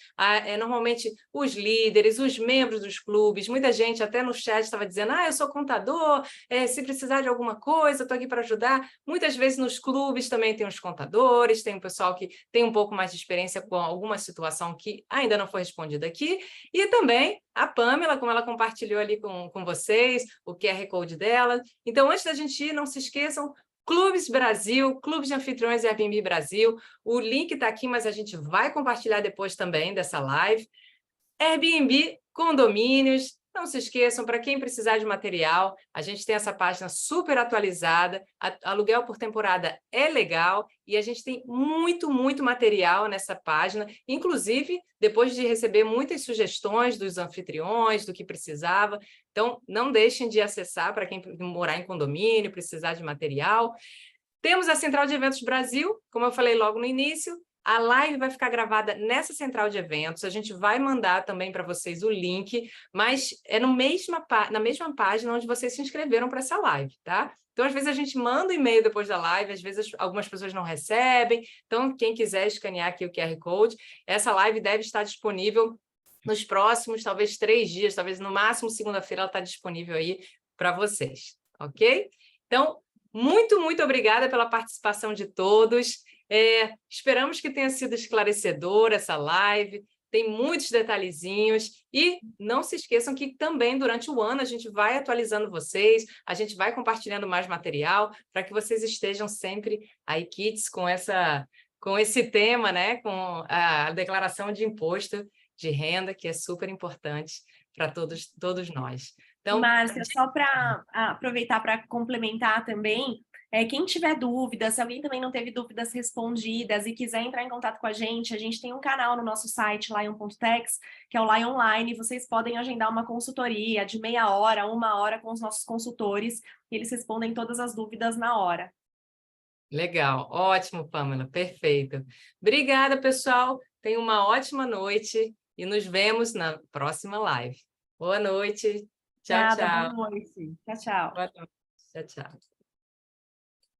normalmente os líderes, os membros dos clubes, muita gente até no chat estava dizendo, eu sou contador, se precisar de alguma coisa, estou aqui para ajudar. Muitas vezes nos clubes também tem os contadores, tem um pessoal que tem um pouco mais de experiência com alguma situação que ainda não foi respondida aqui, e também a Pamela, como ela compartilhou ali com vocês, o QR Code dela. Então, antes da gente ir, não se esqueçam, Clubes Brasil, Clubes de Anfitriões e Airbnb Brasil. O link está aqui, mas a gente vai compartilhar depois também dessa live. Airbnb, condomínios, não se esqueçam, para quem precisar de material, a gente tem essa página super atualizada, aluguel por temporada é legal, e a gente tem muito, muito material nessa página, inclusive depois de receber muitas sugestões dos anfitriões, do que precisava, então não deixem de acessar para quem morar em condomínio, precisar de material. Temos a Central de Eventos Brasil, como eu falei logo no início, a live vai ficar gravada nessa central de eventos, a gente vai mandar também para vocês o link, mas é na mesma página onde vocês se inscreveram para essa live, tá? Então, às vezes, a gente manda um e-mail depois da live, às vezes algumas pessoas não recebem, então, quem quiser escanear aqui o QR Code, essa live deve estar disponível nos próximos, talvez 3 dias, talvez no máximo segunda-feira ela está disponível aí para vocês, ok? Então, muito, muito obrigada pela participação de todos. Esperamos que tenha sido esclarecedora essa live, tem muitos detalhezinhos, e não se esqueçam que também durante o ano a gente vai atualizando vocês, a gente vai compartilhando mais material, para que vocês estejam sempre aí kits com esse tema, né? Com a declaração de imposto de renda, que é super importante para todos nós. Então, Márcia, só para aproveitar para complementar também, quem tiver dúvidas, se alguém também não teve dúvidas respondidas e quiser entrar em contato com a gente tem um canal no nosso site, lion.tex, que é o Lion Online, vocês podem agendar uma consultoria de meia hora, 1 hora com os nossos consultores, e eles respondem todas as dúvidas na hora. Legal, ótimo, Pamela, perfeito. Obrigada, pessoal, tenham uma ótima noite e nos vemos na próxima live. Boa noite. Tchau, Obrigada, tchau. boa noite. Tchau, tchau. Boa noite. Tchau, tchau.